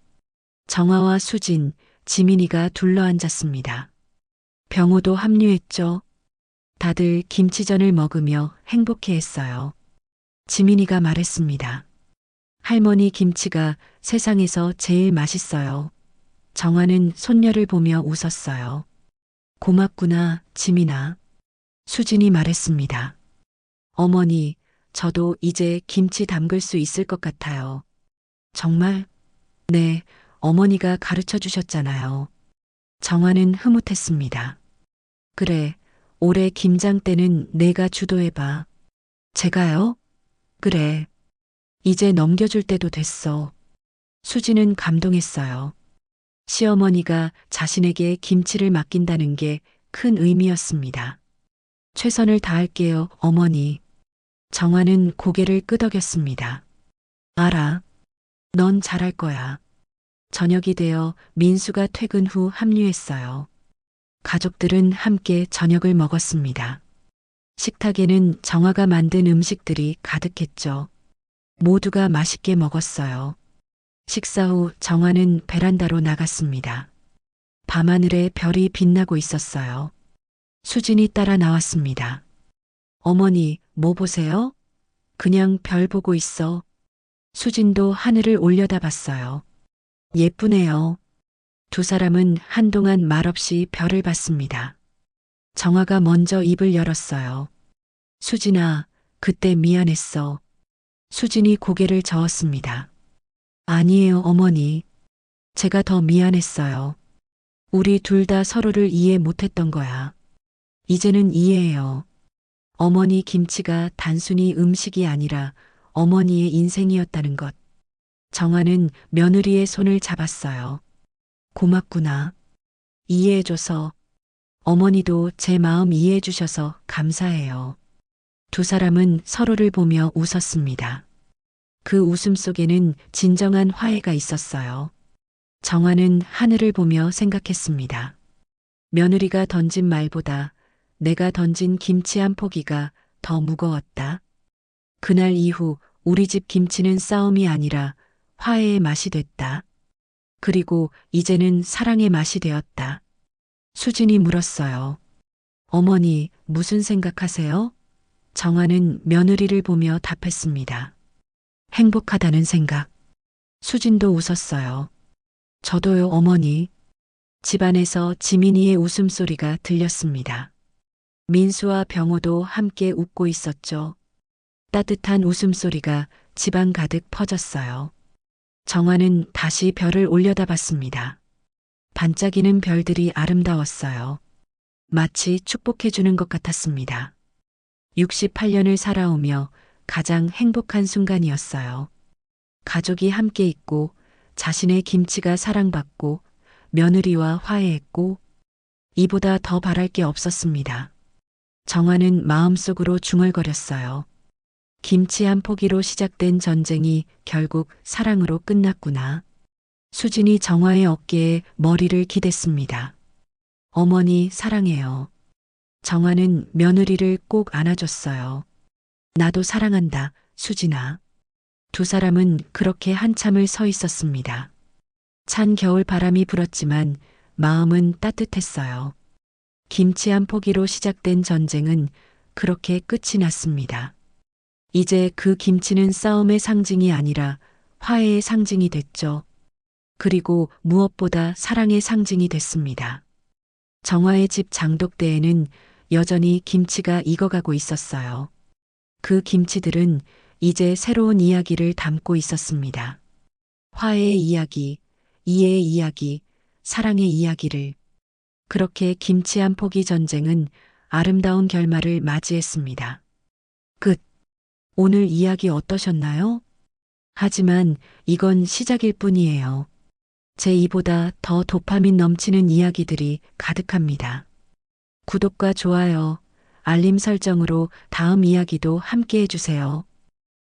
정화와 수진, 지민이가 둘러앉았습니다. 병호도 합류했죠. 다들 김치전을 먹으며 행복해했어요. 지민이가 말했습니다. 할머니 김치가 세상에서 제일 맛있어요. 정화는 손녀를 보며 웃었어요. 고맙구나, 지민아. 수진이 말했습니다. 어머니, 저도 이제 김치 담글 수 있을 것 같아요. 정말? 네, 어머니가 가르쳐 주셨잖아요. 정화는 흐뭇했습니다. 그래, 올해 김장 때는 내가 주도해봐. 제가요? 그래. 이제 넘겨줄 때도 됐어. 수지는 감동했어요. 시어머니가 자신에게 김치를 맡긴다는 게 큰 의미였습니다. 최선을 다할게요, 어머니. 정화는 고개를 끄덕였습니다. 알아. 넌 잘할 거야. 저녁이 되어 민수가 퇴근 후 합류했어요. 가족들은 함께 저녁을 먹었습니다. 식탁에는 정화가 만든 음식들이 가득했죠. 모두가 맛있게 먹었어요. 식사 후 정화는 베란다로 나갔습니다. 밤하늘에 별이 빛나고 있었어요. 수진이 따라 나왔습니다. 어머니, 뭐 보세요? 그냥 별 보고 있어. 수진도 하늘을 올려다봤어요. 예쁘네요. 두 사람은 한동안 말없이 별을 봤습니다. 정화가 먼저 입을 열었어요. 수진아, 그때 미안했어. 수진이 고개를 저었습니다. 아니에요, 어머니. 제가 더 미안했어요. 우리 둘 다 서로를 이해 못했던 거야. 이제는 이해해요. 어머니 김치가 단순히 음식이 아니라 어머니의 인생이었다는 것. 정화는 며느리의 손을 잡았어요. 고맙구나. 이해해줘서. 어머니도 제 마음 이해해주셔서 감사해요. 두 사람은 서로를 보며 웃었습니다. 그 웃음 속에는 진정한 화해가 있었어요. 정화는 하늘을 보며 생각했습니다. 며느리가 던진 말보다 내가 던진 김치 한 포기가 더 무거웠다. 그날 이후 우리 집 김치는 싸움이 아니라 화해의 맛이 됐다. 그리고 이제는 사랑의 맛이 되었다. 수진이 물었어요. 어머니, 무슨 생각하세요? 정화는 며느리를 보며 답했습니다. 행복하다는 생각. 수진도 웃었어요. 저도요, 어머니. 집안에서 지민이의 웃음소리가 들렸습니다. 민수와 병호도 함께 웃고 있었죠. 따뜻한 웃음소리가 집안 가득 퍼졌어요. 정화는 다시 별을 올려다봤습니다. 반짝이는 별들이 아름다웠어요. 마치 축복해주는 것 같았습니다. 68년을 살아오며 가장 행복한 순간이었어요. 가족이 함께 있고 자신의 김치가 사랑받고 며느리와 화해했고 이보다 더 바랄 게 없었습니다. 정화는 마음속으로 중얼거렸어요. 김치 한 포기로 시작된 전쟁이 결국 사랑으로 끝났구나. 수진이 정화의 어깨에 머리를 기댔습니다. 어머니 사랑해요. 정화는 며느리를 꼭 안아줬어요. 나도 사랑한다, 수진아. 두 사람은 그렇게 한참을 서 있었습니다. 찬 겨울 바람이 불었지만 마음은 따뜻했어요. 김치 한 포기로 시작된 전쟁은 그렇게 끝이 났습니다. 이제 그 김치는 싸움의 상징이 아니라 화해의 상징이 됐죠. 그리고 무엇보다 사랑의 상징이 됐습니다. 정화의 집 장독대에는 여전히 김치가 익어가고 있었어요. 그 김치들은 이제 새로운 이야기를 담고 있었습니다. 화해의 이야기, 이해의 이야기, 사랑의 이야기를. 그렇게 김치 한 포기 전쟁은 아름다운 결말을 맞이했습니다. 끝. 오늘 이야기 어떠셨나요? 하지만 이건 시작일 뿐이에요. 제 이보다 더 도파민 넘치는 이야기들이 가득합니다. 구독과 좋아요, 알림 설정으로 다음 이야기도 함께 해주세요.